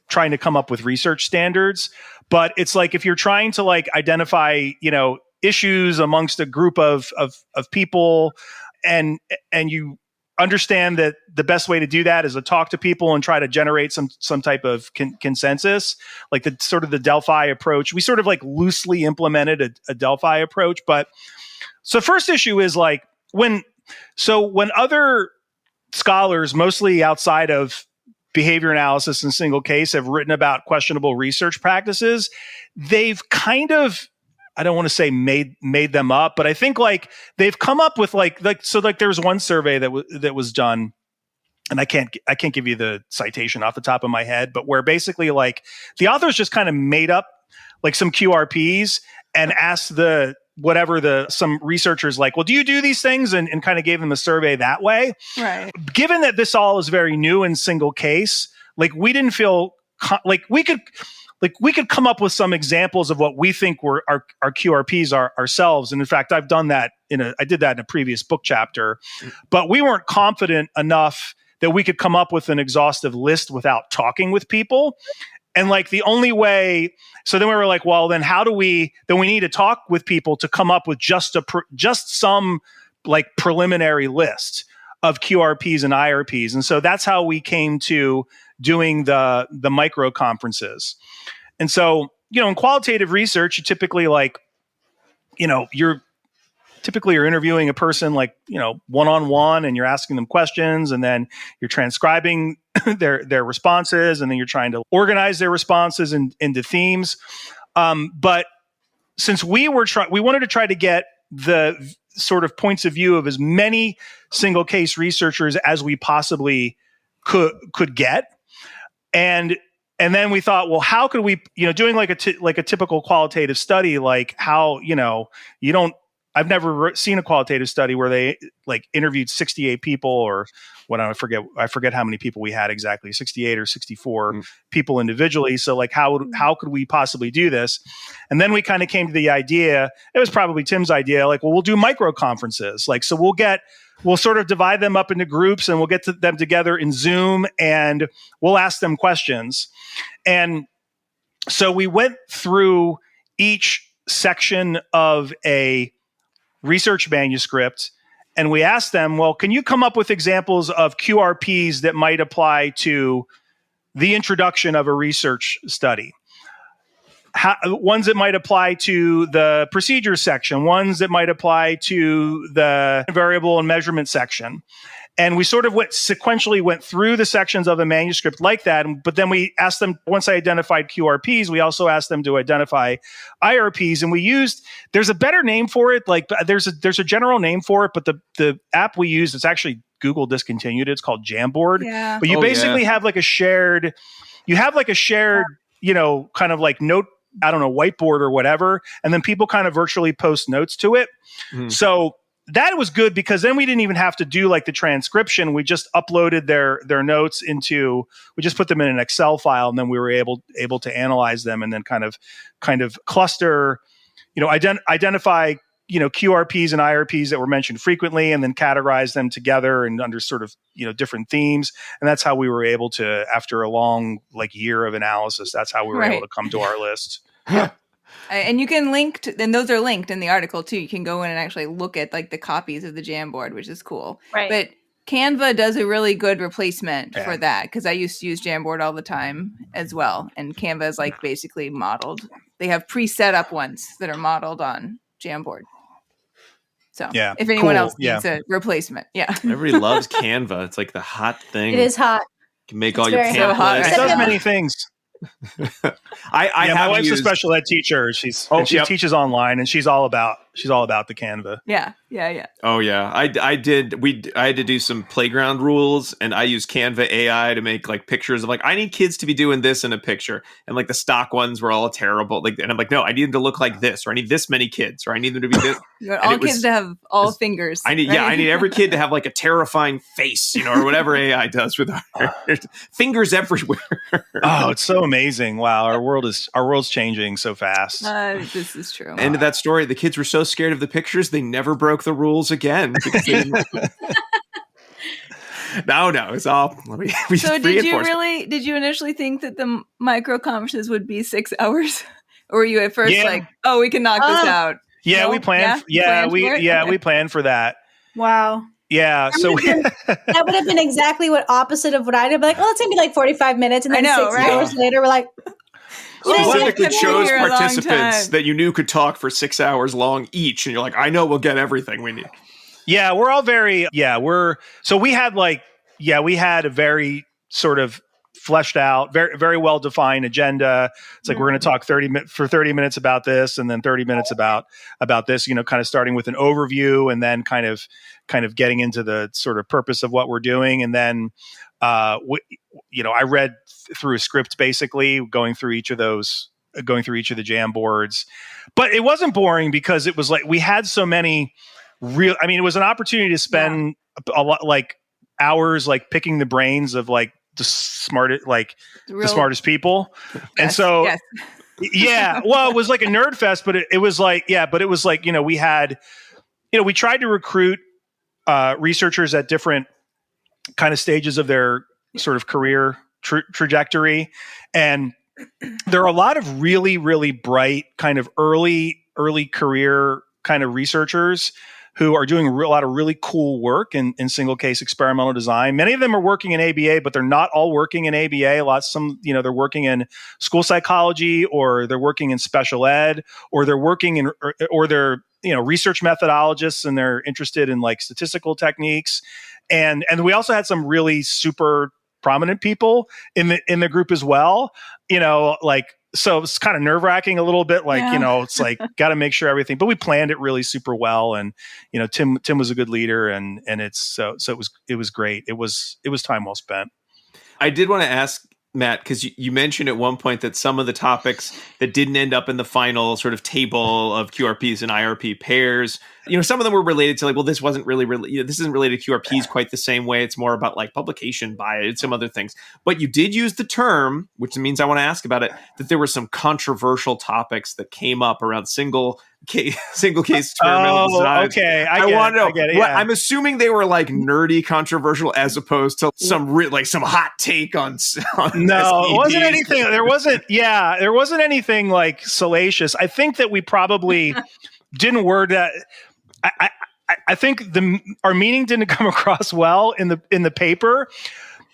trying to come up with research standards, but it's if you're trying to identify, issues amongst a group of people, and you understand that the best way to do that is to talk to people and try to generate some type of consensus, like the sort of the Delphi approach. We sort of like loosely implemented a Delphi approach. But so first issue is like when other scholars, mostly outside of behavior analysis and single case, have written about questionable research practices, they've kind of, I don't want to say made them up, but I think like they've come up with like there's one survey that was done, and I can't give you the citation off the top of my head, but where basically like the authors just kind of made up like some QRPs and asked some researchers like, well, do you do these things? And kind of gave them a survey that way. Right. Given that this all is very new in single case, like we didn't feel like we could come up with some examples of what we think were our QRPs are ourselves. And in fact, I've done that I did that in a previous book chapter, but we weren't confident enough that we could come up with an exhaustive list without talking with people. And like the only way, so then we were like, well, then we need to talk with people to come up with just some like preliminary list of QRPs and IRPs. And so that's how we came to doing the micro conferences. And so, in qualitative research, you typically you're interviewing a person like, one-on-one, and you're asking them questions, and then you're transcribing their responses, and then you're trying to organize their responses into themes. But since we wanted to try to get the sort of points of view of as many single case researchers as we possibly could get. And then we thought, well, how could we, doing like a typical qualitative study, like how, I've never seen a qualitative study where they like interviewed 68 people or what, I forget how many people we had exactly, 68 or 64 people individually. So like, how could we possibly do this? And then we kind of came to the idea, it was probably Tim's idea, like, well, we'll do micro conferences. Like, so we'll sort of divide them up into groups, and we'll get them together in Zoom, and we'll ask them questions. And so we went through each section of a research manuscript, and we asked them, well, can you come up with examples of QRPs that might apply to the introduction of a research study? Ones that might apply to the procedures section, ones that might apply to the variable and measurement section. And we sort of sequentially went through the sections of a manuscript like that. But then we asked them, once I identified QRPs, we also asked them to identify IRPs. And there's a better name for it. Like there's a general name for it, but the app we used, it's actually Google discontinued it. It's called Jamboard. Yeah. But you basically have like a shared, kind of like note, I don't know, whiteboard or whatever. And then people kind of virtually post notes to it. So that was good because then we didn't even have to do like the transcription. We just uploaded their notes we just put them in an Excel file, and then we were able to analyze them and then kind of cluster, identify, QRPs and IRPs that were mentioned frequently, and then categorize them together and under sort of, different themes. And that's how we were able to, after a long like year of analysis, that's how we were able to come to our list. And you can and those are linked in the article too. You can go in and actually look at like the copies of the Jamboard, which is cool. Right. But Canva does a really good replacement for that, because I used to use Jamboard all the time as well. And Canva is like basically modeled. They have pre-set up ones that are modeled on Jamboard. So if anyone else needs a replacement, everybody loves Canva. It's like the hot thing. It is hot. You can make all your pamphlets. So hot, It does many things. My wife's a special ed teacher. She teaches online, and she's all about the Canva. Yeah. Oh yeah, I had to do some playground rules, and I use Canva AI to make like pictures of like, I need kids to be doing this in a picture, and like the stock ones were all terrible. Like, and I'm like, no, I need them to look like this, or I need this many kids, or I need them to be this. You want all kids to have all fingers. I need every kid to have like a terrifying face, or whatever AI does with our fingers everywhere. Oh, it's so amazing! Wow, our world's changing so fast. This is true. End of that story. The kids were so scared of the pictures, they never broke the rules again. No, it's all. So did you initially think that the micro conferences would be 6 hours? Or were you at first like, oh, we can knock this out? Yeah, No? we planned. We planned for that. Wow. Yeah, so That would have been exactly what opposite of what I'd have been like, oh, it's going to be like 45 minutes. And then I know, 6 right? hours later, we're like, Specifically Yeah, chose you're a long participants time. that you knew could talk for 6 hours long each. And you're like, I know we'll get everything we need. yeah, we're all very, we had we had a very sort of fleshed out, very, very well defined agenda. It's like, we're going to talk 30 minutes about this, and then 30 minutes about this, kind of starting with an overview, and then kind of getting into the sort of purpose of what we're doing. And then, I read through a script, basically going through each of the jam boards, but it wasn't boring because it was like, we had so many it was an opportunity to spend a lot, like hours, like picking the brains of like the smartest people. And so, well, it was like a nerd fest, but it was like, we had, we tried to recruit researchers at different kind of stages of their sort of career trajectory. And there are a lot of really, really bright kind of early career kind of researchers who are doing a lot of really cool work in single case experimental design. Many of them are working in ABA, but they're not all working in ABA. They're working in school psychology, or they're working in special ed, or they're working in, or they're, research methodologists, and they're interested in like statistical techniques. And we also had some really super prominent people in the group as well, so it's kind of nerve wracking a little bit, it's like, got to make sure everything, but we planned it really super well. And, Tim was a good leader, and it's, it was great. It was time well spent. I did want to ask Matt, because you mentioned at one point that some of the topics that didn't end up in the final sort of table of QRPs and IRP pairs, some of them were related to like, well, this wasn't really, this isn't related to QRPs quite the same way. It's more about like publication bias, some other things. But you did use the term, which means I want to ask about it, that there were some controversial topics that came up around single case experimental design. Okay. I want to know. Get it, yeah. I'm assuming they were like nerdy controversial as opposed to some hot take on no, it wasn't anything. There wasn't anything like salacious. I think that we probably didn't word that. I think our meaning didn't come across well in the paper.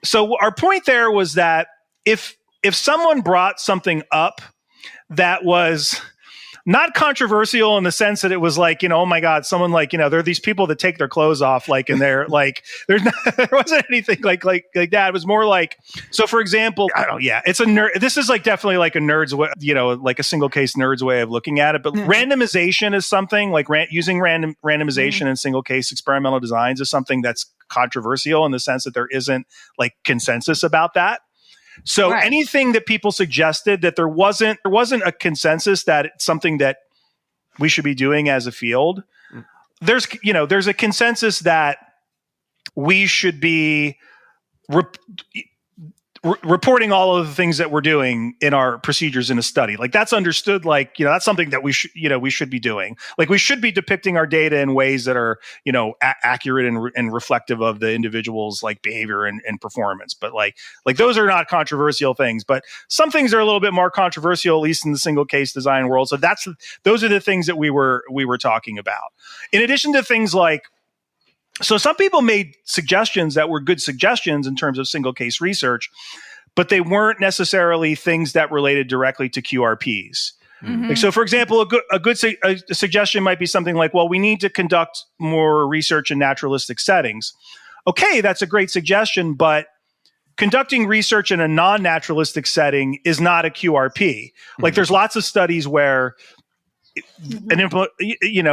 So our point there was that if someone brought something up that was not controversial in the sense that it was like, oh my God, someone like, there are these people that take their clothes off, like, and they're like, there wasn't anything like that. It was more like, so for example, I don't know, it's a nerd. This is like definitely like a nerd's way, like a single case nerd's way of looking at it. But randomization is something like using randomization in single case experimental designs is something that's controversial in the sense that there isn't like consensus about that. So anything that people suggested that there wasn't a consensus that it's something that we should be doing as a field. There's a consensus that we should be reporting all of the things that we're doing in our procedures in a study. Like that's understood, like, that's something that we should be doing. Like we should be depicting our data in ways that are, accurate and reflective of the individual's like behavior and performance. But like those are not controversial things, but some things are a little bit more controversial, at least in the single case design world. So those are the things that we were talking about. In addition to things like, so some people made suggestions that were good suggestions in terms of single case research, but they weren't necessarily things that related directly to QRPs. Mm-hmm. Like, so for example, a suggestion might be something like, well, we need to conduct more research in naturalistic settings. Okay, that's a great suggestion, but conducting research in a non-naturalistic setting is not a QRP. Mm-hmm. Like there's lots of studies where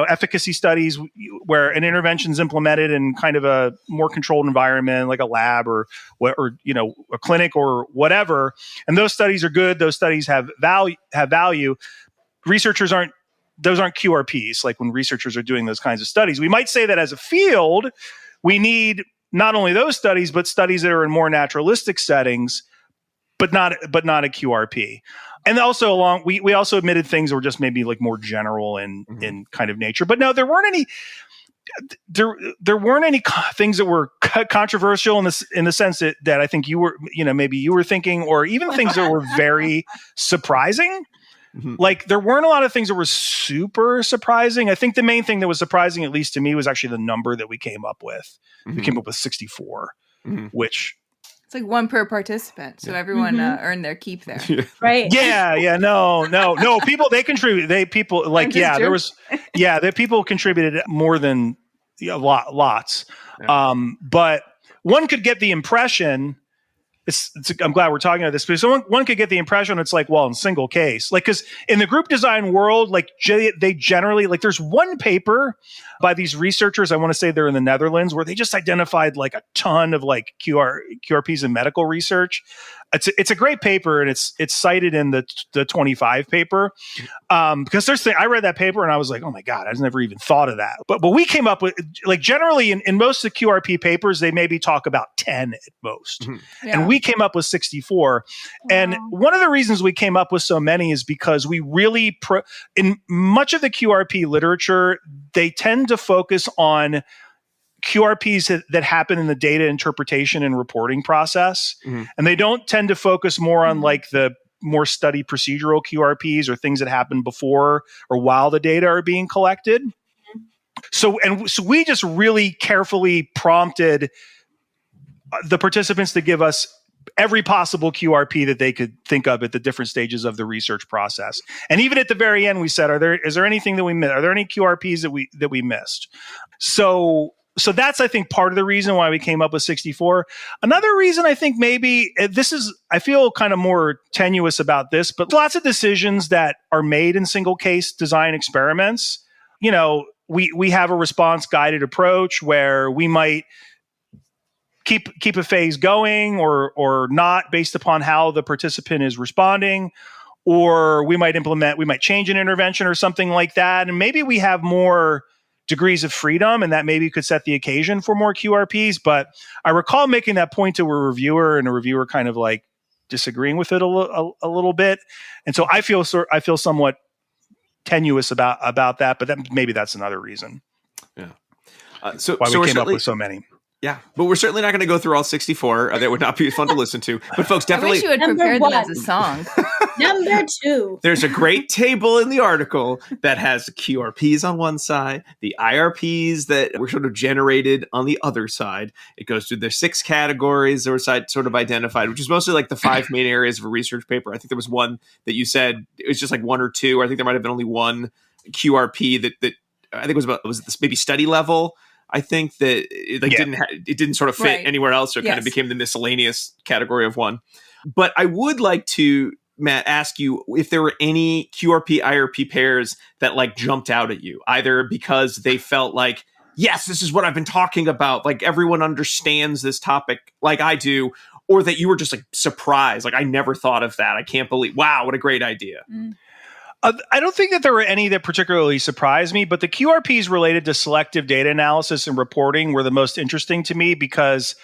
efficacy studies where an intervention is implemented in kind of a more controlled environment, like a lab or a clinic or whatever. And those studies are good. Those studies have value. Those aren't QRPs. Like when researchers are doing those kinds of studies, we might say that as a field, we need not only those studies, but studies that are in more naturalistic settings, but not a QRP. And also we also admitted things that were just maybe like more general in kind of nature. But no, there weren't any things that were controversial in the sense that I think you were, maybe you were thinking, or even things that were very surprising. Like, there weren't a lot of things that were super surprising. I think the main thing that was surprising, at least to me, was actually the number that we came up with. We came up with 64, which... It's like one per participant, so everyone earned their keep there. Right. No. People, they contributed. The people contributed more than lots. Yeah. But one could get the impression. I'm glad we're talking about this, because one could get the impression it's like, well, in single case, like, because in the group design world, like, they generally, like, there's one paper by these researchers, I want to say they're in the Netherlands, where they just identified like a ton of like QRPs in medical research. It's a great paper, and it's cited in the 25 paper, because I read that paper and I was like, oh my God, I never even thought of that. But we came up with, like, generally in most of the QRP papers, they maybe talk about 10 at most. And we came up with 64. And one of the reasons we came up with so many is because we really, in much of the QRP literature, they tend to focus on QRPs that happen in the data interpretation and reporting process. And they don't tend to focus more on like the more study procedural QRPs or things that happen before or while the data are being collected. So we just really carefully prompted the participants to give us every possible QRP that they could think of at the different stages of the research process. And even at the very end, we said, is there anything that we missed? Are there any QRPs that we missed? So that's, I think, part of the reason why we came up with 64. Another reason, I think, maybe I feel kind of more tenuous about this, but lots of decisions that are made in single case design experiments, we have a response guided approach where we might keep a phase going or not based upon how the participant is responding, or we might change an intervention or something like that. And maybe we have more degrees of freedom, and that maybe could set the occasion for more QRPs. But I recall making that point to a reviewer, and a reviewer kind of like disagreeing with it a little bit. And so I feel somewhat tenuous about that, but maybe that's another reason. Yeah. Why we came up with so many. Yeah, but we're certainly not going to go through all 64. That would not be fun to listen to. But folks, definitely... I wish you had prepared them as a song. Number 2. There's a great table in the article that has the QRPs on one side, the IRPs that were sort of generated on the other side. It goes through their 6 categories that were sort of identified, which is mostly like the 5 main areas of a research paper. I think there was one that you said it was just like 1 or 2. Or I think there might have been only one QRP that I think was this maybe study level. I think that it didn't sort of fit anywhere else, so it kind of became the miscellaneous category of one. But I would like to, Matt, ask you if there were any QRP IRP pairs that like jumped out at you, either because they felt like, yes, this is what I've been talking about, like everyone understands this topic like I do, or that you were just like surprised, like I never thought of that. I can't believe, wow, what a great idea. I don't think that there were any that particularly surprised me, but the QRPs related to selective data analysis and reporting were the most interesting to me, because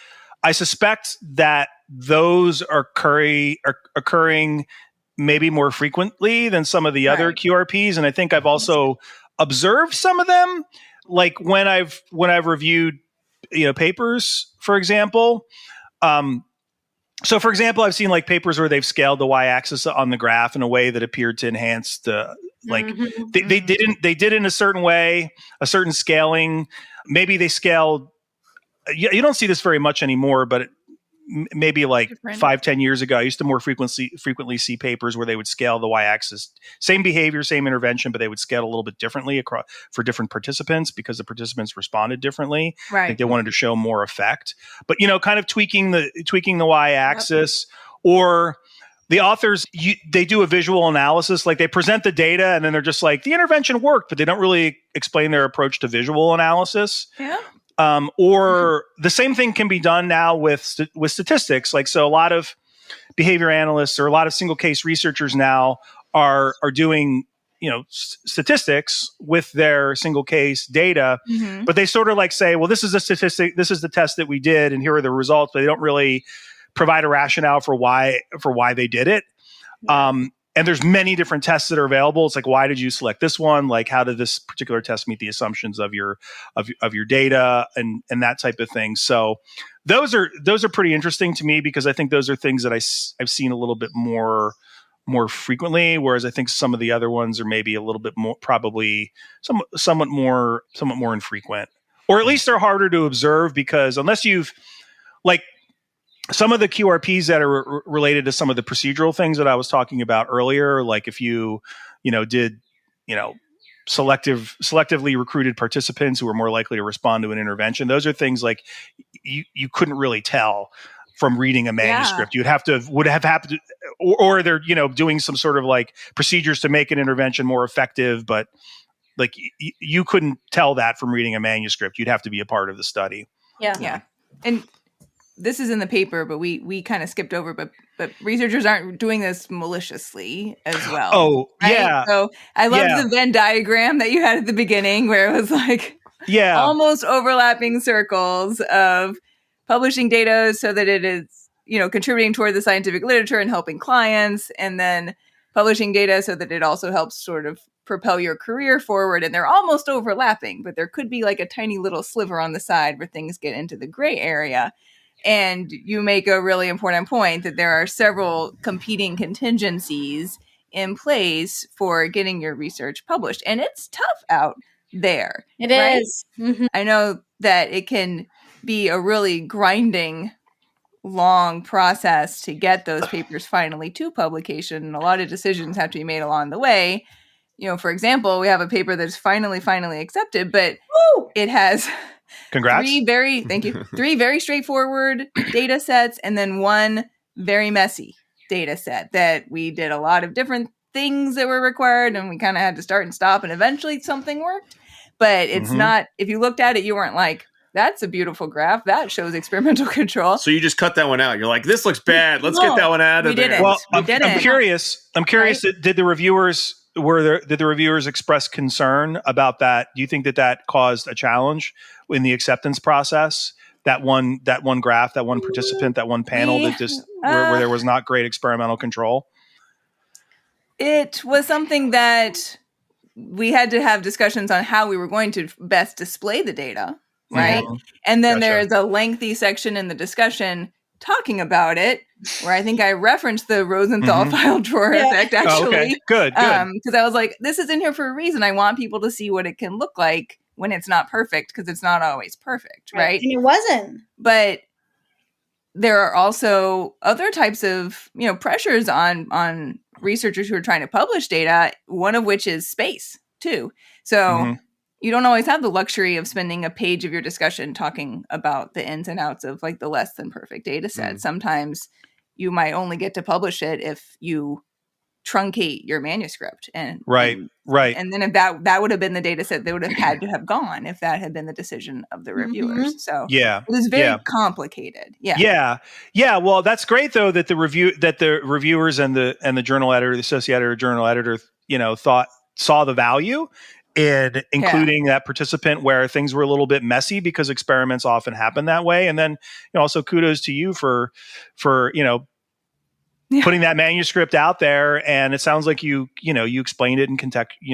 I suspect that those are occurring maybe more frequently than some of the other QRPs. And I think I've also observed some of them, like when I've reviewed papers, for example. So, for example, I've seen like papers where they've scaled the y-axis on the graph in a way that appeared to enhance the they did in a certain way, a certain scaling. Maybe they scaled. You don't see this very much anymore, but maybe like 5-10 years ago, I used to more frequently see papers where they would scale the y-axis, same behavior, same intervention, but they would scale a little bit differently for different participants because the participants responded differently. Right. I think they wanted to show more effect, but kind of tweaking the y-axis. Or the authors, they do a visual analysis, like they present the data and then they're just like, the intervention worked, but they don't really explain their approach to visual analysis. Yeah. Or the same thing can be done now with statistics. Like, so a lot of behavior analysts or a lot of single case researchers now are doing, statistics with their single case data, but they sort of like say, well, this is a statistic, this is the test that we did, and here are the results, but they don't really provide a rationale for why they did it. And there's many different tests that are available. It's like, why did you select this one? Like, how did this particular test meet the assumptions of your data and that type of thing? So those are pretty interesting to me, because I think those are things that I've seen a little bit more more frequently, whereas I think some of the other ones are maybe a little bit more, probably somewhat more infrequent, or at least they're harder to observe because unless you've like some of the QRPs that are related to some of the procedural things that I was talking about earlier, like if you did selectively recruited participants who were more likely to respond to an intervention, those are things like you couldn't really tell from reading a manuscript. Would have happened, or they're doing some sort of like procedures to make an intervention more effective, but like you couldn't tell that from reading a manuscript. You'd have to be a part of the study. Yeah. And this is in the paper, but we kind of skipped over, but researchers aren't doing this maliciously as well. Oh, right? yeah. So I loved the Venn diagram that you had at the beginning where it was like almost overlapping circles of publishing data so that it is, contributing toward the scientific literature and helping clients, and then publishing data so that it also helps sort of propel your career forward. And they're almost overlapping, but there could be like a tiny little sliver on the side where things get into the gray area. And you make a really important point that there are several competing contingencies in place for getting your research published. And it's tough out there. It is. Mm-hmm. I know that it can be a really grinding, long process to get those papers finally to publication. And a lot of decisions have to be made along the way. For example, we have a paper that's finally accepted, but it has... Congrats. Three very straightforward data sets, and then one very messy data set that we did a lot of different things that were required, and we kind of had to start and stop, and eventually something worked. But it's not, if you looked at it, you weren't like, that's a beautiful graph. That shows experimental control. So you just cut that one out. You're like, this looks bad. Let's get that one out of there. Well, I'm curious. Did the reviewers express concern about that? Do you think that caused a challenge in the acceptance process? That one graph, that one participant, that one panel that just where there was not great experimental control? It was something that we had to have discussions on how we were going to best display the data. Right. Mm-hmm. And then there is a lengthy section in the discussion talking about it where I think I referenced the Rosenthal file drawer effect, actually. Oh, okay. Good. Because I was like, this is in here for a reason. I want people to see what it can look like when it's not perfect, because it's not always perfect. Right. And it wasn't. But there are also other types of, pressures on researchers who are trying to publish data, one of which is space, too. So you don't always have the luxury of spending a page of your discussion talking about the ins and outs of like the less than perfect data set. Sometimes you might only get to publish it if you truncate your manuscript. And right. And then if that would have been the data set, they would have had to have gone if that had been the decision of the reviewers. So it was very complicated. Yeah. Well, that's great though that the reviewers and the journal editor, the associate editor, journal editor, saw the value in including that participant where things were a little bit messy, because experiments often happen that way. And then also kudos to you for putting that manuscript out there. And it sounds like you explained it and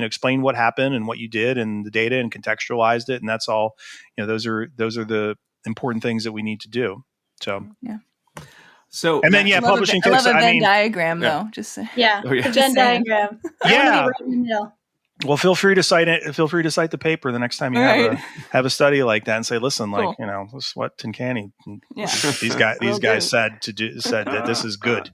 explained what happened and what you did and the data and contextualized it. And that's all, those are the important things that we need to do. So, So, and then publishing I love a Venn diagram though. Just the Venn diagram. Yeah. Well, feel free to cite it. Feel free to cite the paper the next time you have a study like that, and say, "Listen, this is what Tincani, these guys said that this is good."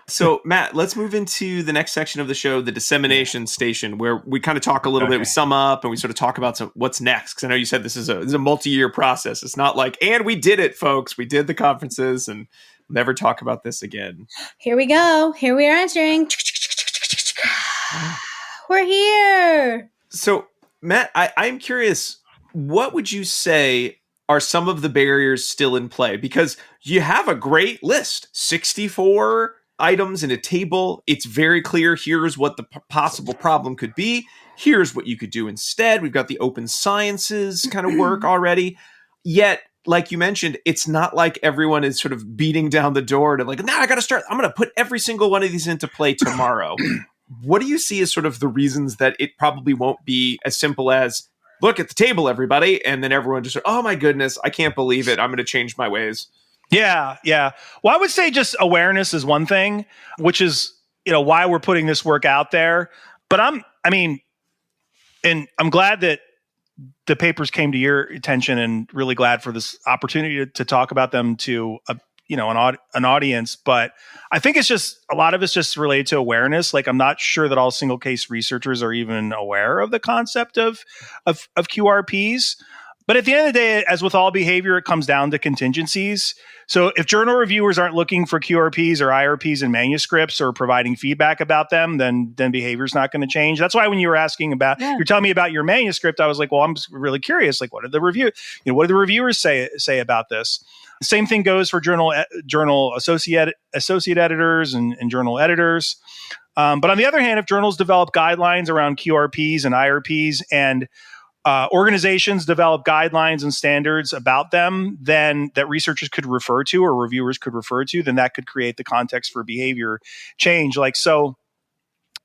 So, Matt, let's move into the next section of the show, the dissemination station, where we kind of talk a little bit, we sum up, and we sort of talk about what's next. Because I know you said this is a multi-year process. It's not like, and we did it, folks. We did the conferences, and never talk about this again. Here we go. Here we are answering. We're here. So, Matt, I'm curious, what would you say are some of the barriers still in play? Because you have a great list, 64 items in a table. It's very clear. Here's what the possible problem could be. Here's what you could do instead. We've got the open sciences kind of work already. Yet, like you mentioned, it's not like everyone is sort of beating down the door to like, I got to start. I'm going to put every single one of these into play tomorrow. What do you see as sort of the reasons that it probably won't be as simple as, look at the table, everybody, and then everyone just, oh my goodness, I can't believe it. I'm going to change my ways. Yeah. Well, I would say just awareness is one thing, which is, why we're putting this work out there. But I'm glad that the papers came to your attention, and really glad for this opportunity to talk about them to an audience. But I think it's just a lot of it's just related to awareness. Like, I'm not sure that all single case researchers are even aware of the concept of QRPs. But at the end of the day, as with all behavior, it comes down to contingencies. So if journal reviewers aren't looking for QRPs or IRPs in manuscripts or providing feedback about them, then behavior is not going to change. That's why when you were asking about, you're telling me about your manuscript, I was like, well, I'm really curious. Like, what did the reviewers say about this? The same thing goes for journal associate editors and journal editors. But on the other hand, if journals develop guidelines around QRPs and IRPs, and organizations develop guidelines and standards about them, then that researchers could refer to or reviewers could refer to, then that could create the context for behavior change. Like, so,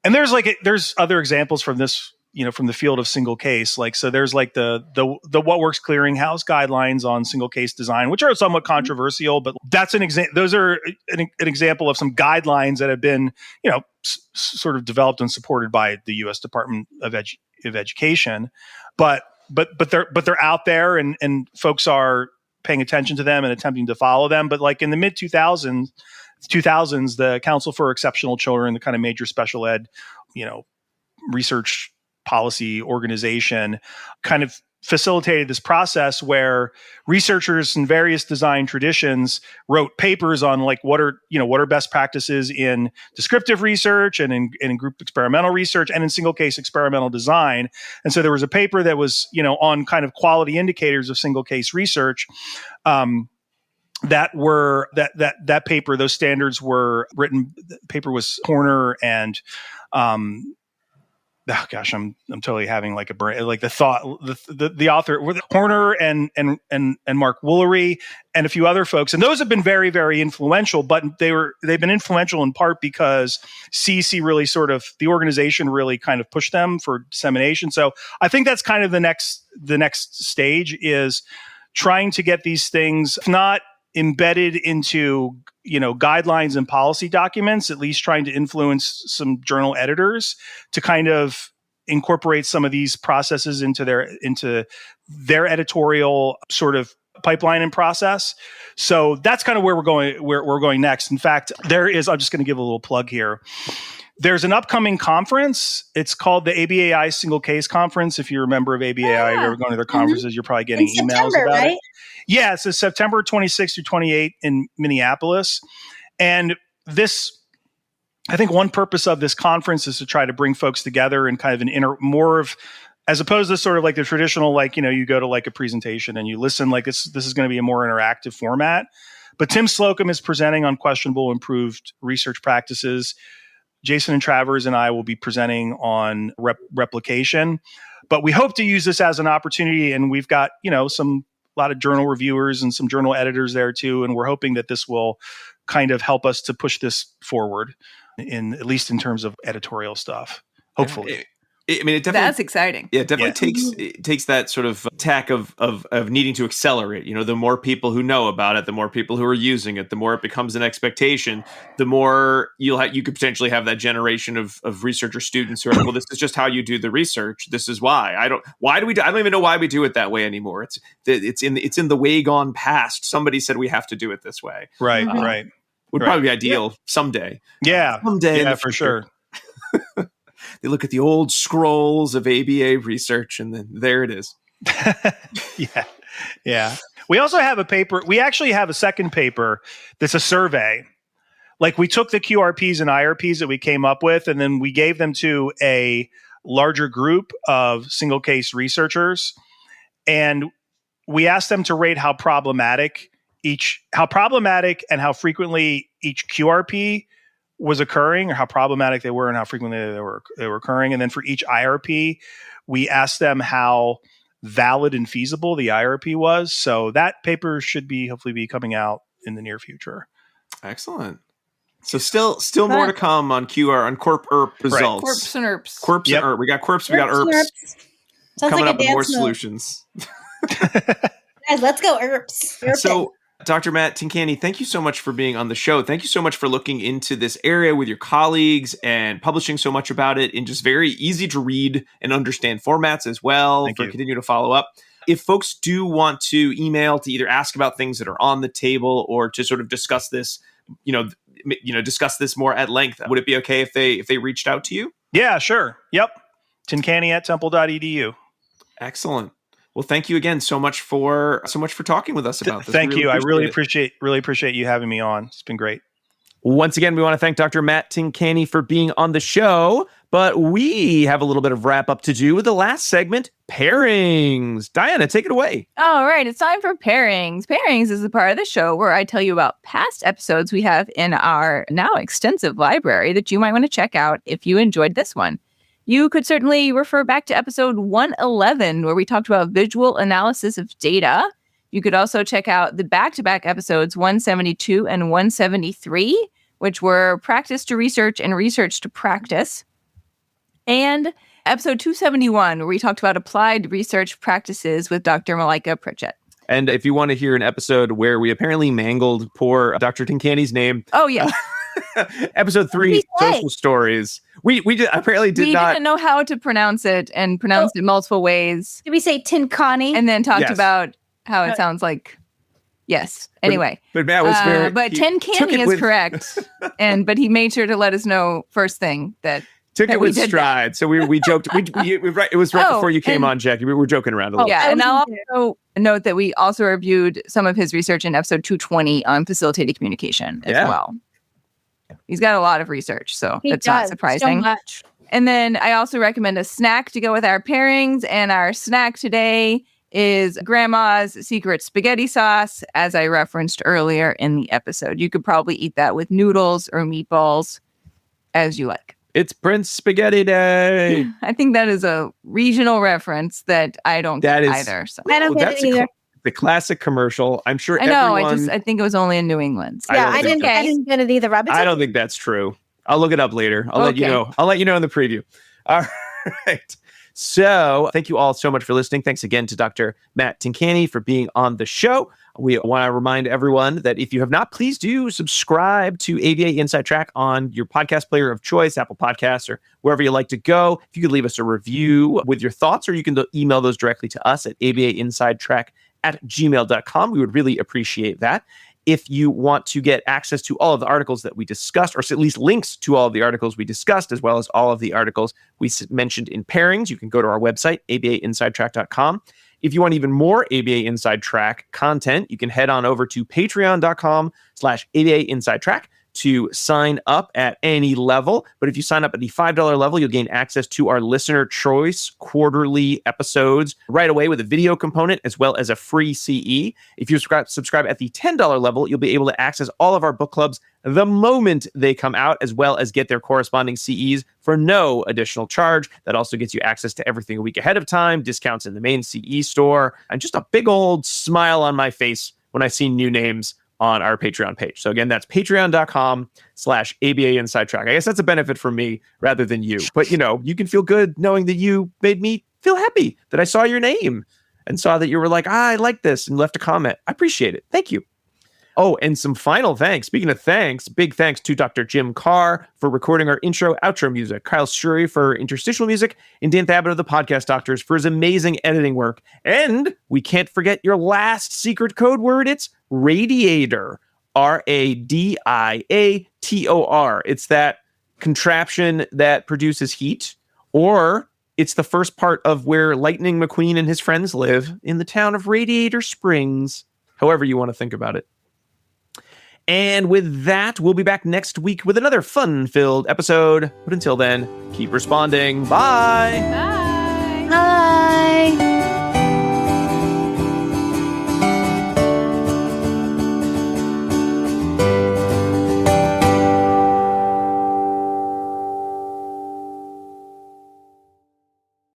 and there's other examples from this, from the field of single case. Like, so there's like the What Works Clearinghouse guidelines on single case design, which are somewhat controversial, but that's an example. Those are an example of some guidelines that have been, sort of developed and supported by the U.S. Department of Education. But they're out there, and folks are paying attention to them and attempting to follow them. But like in the mid 2000s, the Council for Exceptional Children, the kind of major special ed, research policy organization, kind of facilitated this process where researchers in various design traditions wrote papers on like what are best practices in descriptive research and in group experimental research and in single case experimental design. And so there was a paper that was on kind of quality indicators of single case research. That paper, those standards were written. The paper was Horner and oh gosh, I'm totally having like a brain, like the thought, the author were Horner and Mark Woolery and a few other folks. And those have been very, very influential, but they've been influential in part because CEC really the organization really kind of pushed them for dissemination. So I think that's kind of the next stage is trying to get these things, if not embedded into guidelines and policy documents, at least trying to influence some journal editors to kind of incorporate some of these processes into their editorial sort of pipeline and process. So that's kind of where we're going next. In fact, I'm just going to give a little plug here. There's an upcoming conference. It's called the ABAI Single Case Conference. If you're a member of ABAI, you're ever going to their conferences, you're probably getting emails about it. Yeah, it's September 26th through 28th in Minneapolis. And I think one purpose of this conference is to try to bring folks together in kind of more of, as opposed to sort of like the traditional, like, you go to like a presentation and you listen, like this is going to be a more interactive format. But Tim Slocum is presenting on questionable improved research practices. Jason and Travers and I will be presenting on replication. But we hope to use this as an opportunity, and we've got, a lot of journal reviewers and some journal editors there too. And we're hoping that this will kind of help us to push this forward at least in terms of editorial stuff, hopefully. It definitely, that's exciting. Yeah, it definitely takes that sort of tack of needing to accelerate. The more people who know about it, the more people who are using it, the more it becomes an expectation, the more you could potentially have that generation of researcher students who are like, well, this is just how you do the research. This is why. I don't even know why we do it that way anymore. It's in the way gone past. Somebody said we have to do it this way. Right, right. Would probably be ideal someday. Yeah. Someday. Yeah, for sure. They look at the old scrolls of ABA research, and then there it is. Yeah. We also have a paper. We actually have a second paper that's a survey. Like, we took the QRPs and IRPs that we came up with, and then we gave them to a larger group of single case researchers. And we asked them to rate how problematic and how frequently each QRP was occurring, or how problematic they were and how frequently they were occurring. And then for each IRP, we asked them how valid and feasible the IRP was. So that paper should hopefully be coming out in the near future. Excellent. So still more to come on Corp ERP results. Corps and ERPs. Corps and ERP. We got Corps, we got ERPs. Sounds coming like up with more solutions. Guys, let's go ERPs. So Dr. Matt Tincani, thank you so much for being on the show. Thank you so much for looking into this area with your colleagues and publishing so much about it in just very easy to read and understand formats as well. Thank you. Continue to follow up. If folks do want to email to either ask about things that are on the table or to sort of discuss this, discuss this more at length, would it be okay if they reached out to you? Yeah, sure. Yep. Tincani@temple.edu. Excellent. Well, thank you again so much for talking with us about this. Thank you. I really appreciate you having me on. It's been great. Once again, we want to thank Dr. Matt Tincani for being on the show, but we have a little bit of wrap up to do with the last segment, pairings. Diana, take it away. All right, it's time for pairings. Pairings is the part of the show where I tell you about past episodes we have in our now extensive library that you might want to check out if you enjoyed this one. You could certainly refer back to episode 111, where we talked about visual analysis of data. You could also check out the back-to-back episodes 172 and 173, which were practice to research and research to practice. And episode 271, where we talked about applied research practices with Dr. Malaika Pritchett. And if you want to hear an episode where we apparently mangled poor Dr. Tincani's name. Oh, yeah. Episode 3, social stories. We apparently didn't know how to pronounce it and pronounced it multiple ways. Did we say Tincani? And then talked about how it sounds like. Yes. Anyway. But Matt was very. But Tincani is correct. But he made sure to let us know first thing that. Took it with stride. So we joked. It was right before you came on, Jackie. We were joking around a little bit. Yeah. And I'll also note that we also reviewed some of his research in episode 220 on facilitated communication as well. He's got a lot of research, so that's not surprising. So much. And then I also recommend a snack to go with our pairings. And our snack today is Grandma's Secret Spaghetti Sauce, as I referenced earlier in the episode. You could probably eat that with noodles or meatballs, as you like. It's Prince Spaghetti Day. I think that is a regional reference that I don't get either. So. I don't get it either. The classic commercial. I'm sure I know. everyone... I think it was only in New England. So. Yeah, I didn't get it either, Rob. I don't think that's true. I'll look it up later. I'll let you know. I'll let you know in the preview. All right. So thank you all so much for listening. Thanks again to Dr. Matt Tincani for being on the show. We want to remind everyone that if you have not, please do subscribe to ABA Inside Track on your podcast player of choice, Apple Podcasts, or wherever you like to go. If you could leave us a review with your thoughts, or you can email those directly to us at abainsidetrack@gmail.com. We would really appreciate that. If you want to get access to all of the articles that we discussed, or at least links to all of the articles we discussed, as well as all of the articles we mentioned in pairings, you can go to our website, abainsidetrack.com. If you want even more ABA Inside Track content, you can head on over to patreon.com/ABA Inside Track to sign up at any level. But if you sign up at the $5 level, you'll gain access to our listener choice quarterly episodes right away with a video component as well as a free CE. If you subscribe at the $10 level, you'll be able to access all of our book clubs the moment they come out, as well as get their corresponding CEs for no additional charge. That also gets you access to everything a week ahead of time, discounts in the main CE store, and just a big old smile on my face when I see new names on our Patreon page. So again, that's patreon.com/ABA Inside Track. I guess that's a benefit for me rather than you. But you can feel good knowing that you made me feel happy that I saw your name and saw that you were like, I like this, and left a comment. I appreciate it. Thank you. Oh, and some final thanks. Speaking of thanks, big thanks to Dr. Jim Carr for recording our intro, outro music, Kyle Shuri for interstitial music, and Dan Thabit of the Podcast Doctors for his amazing editing work. And we can't forget your last secret code word. It's radiator, RADIATOR. It's that contraption that produces heat, or it's the first part of where Lightning McQueen and his friends live in the town of Radiator Springs, however you want to think about it. And with that, we'll be back next week with another fun-filled episode. But until then, keep responding. Bye! Bye!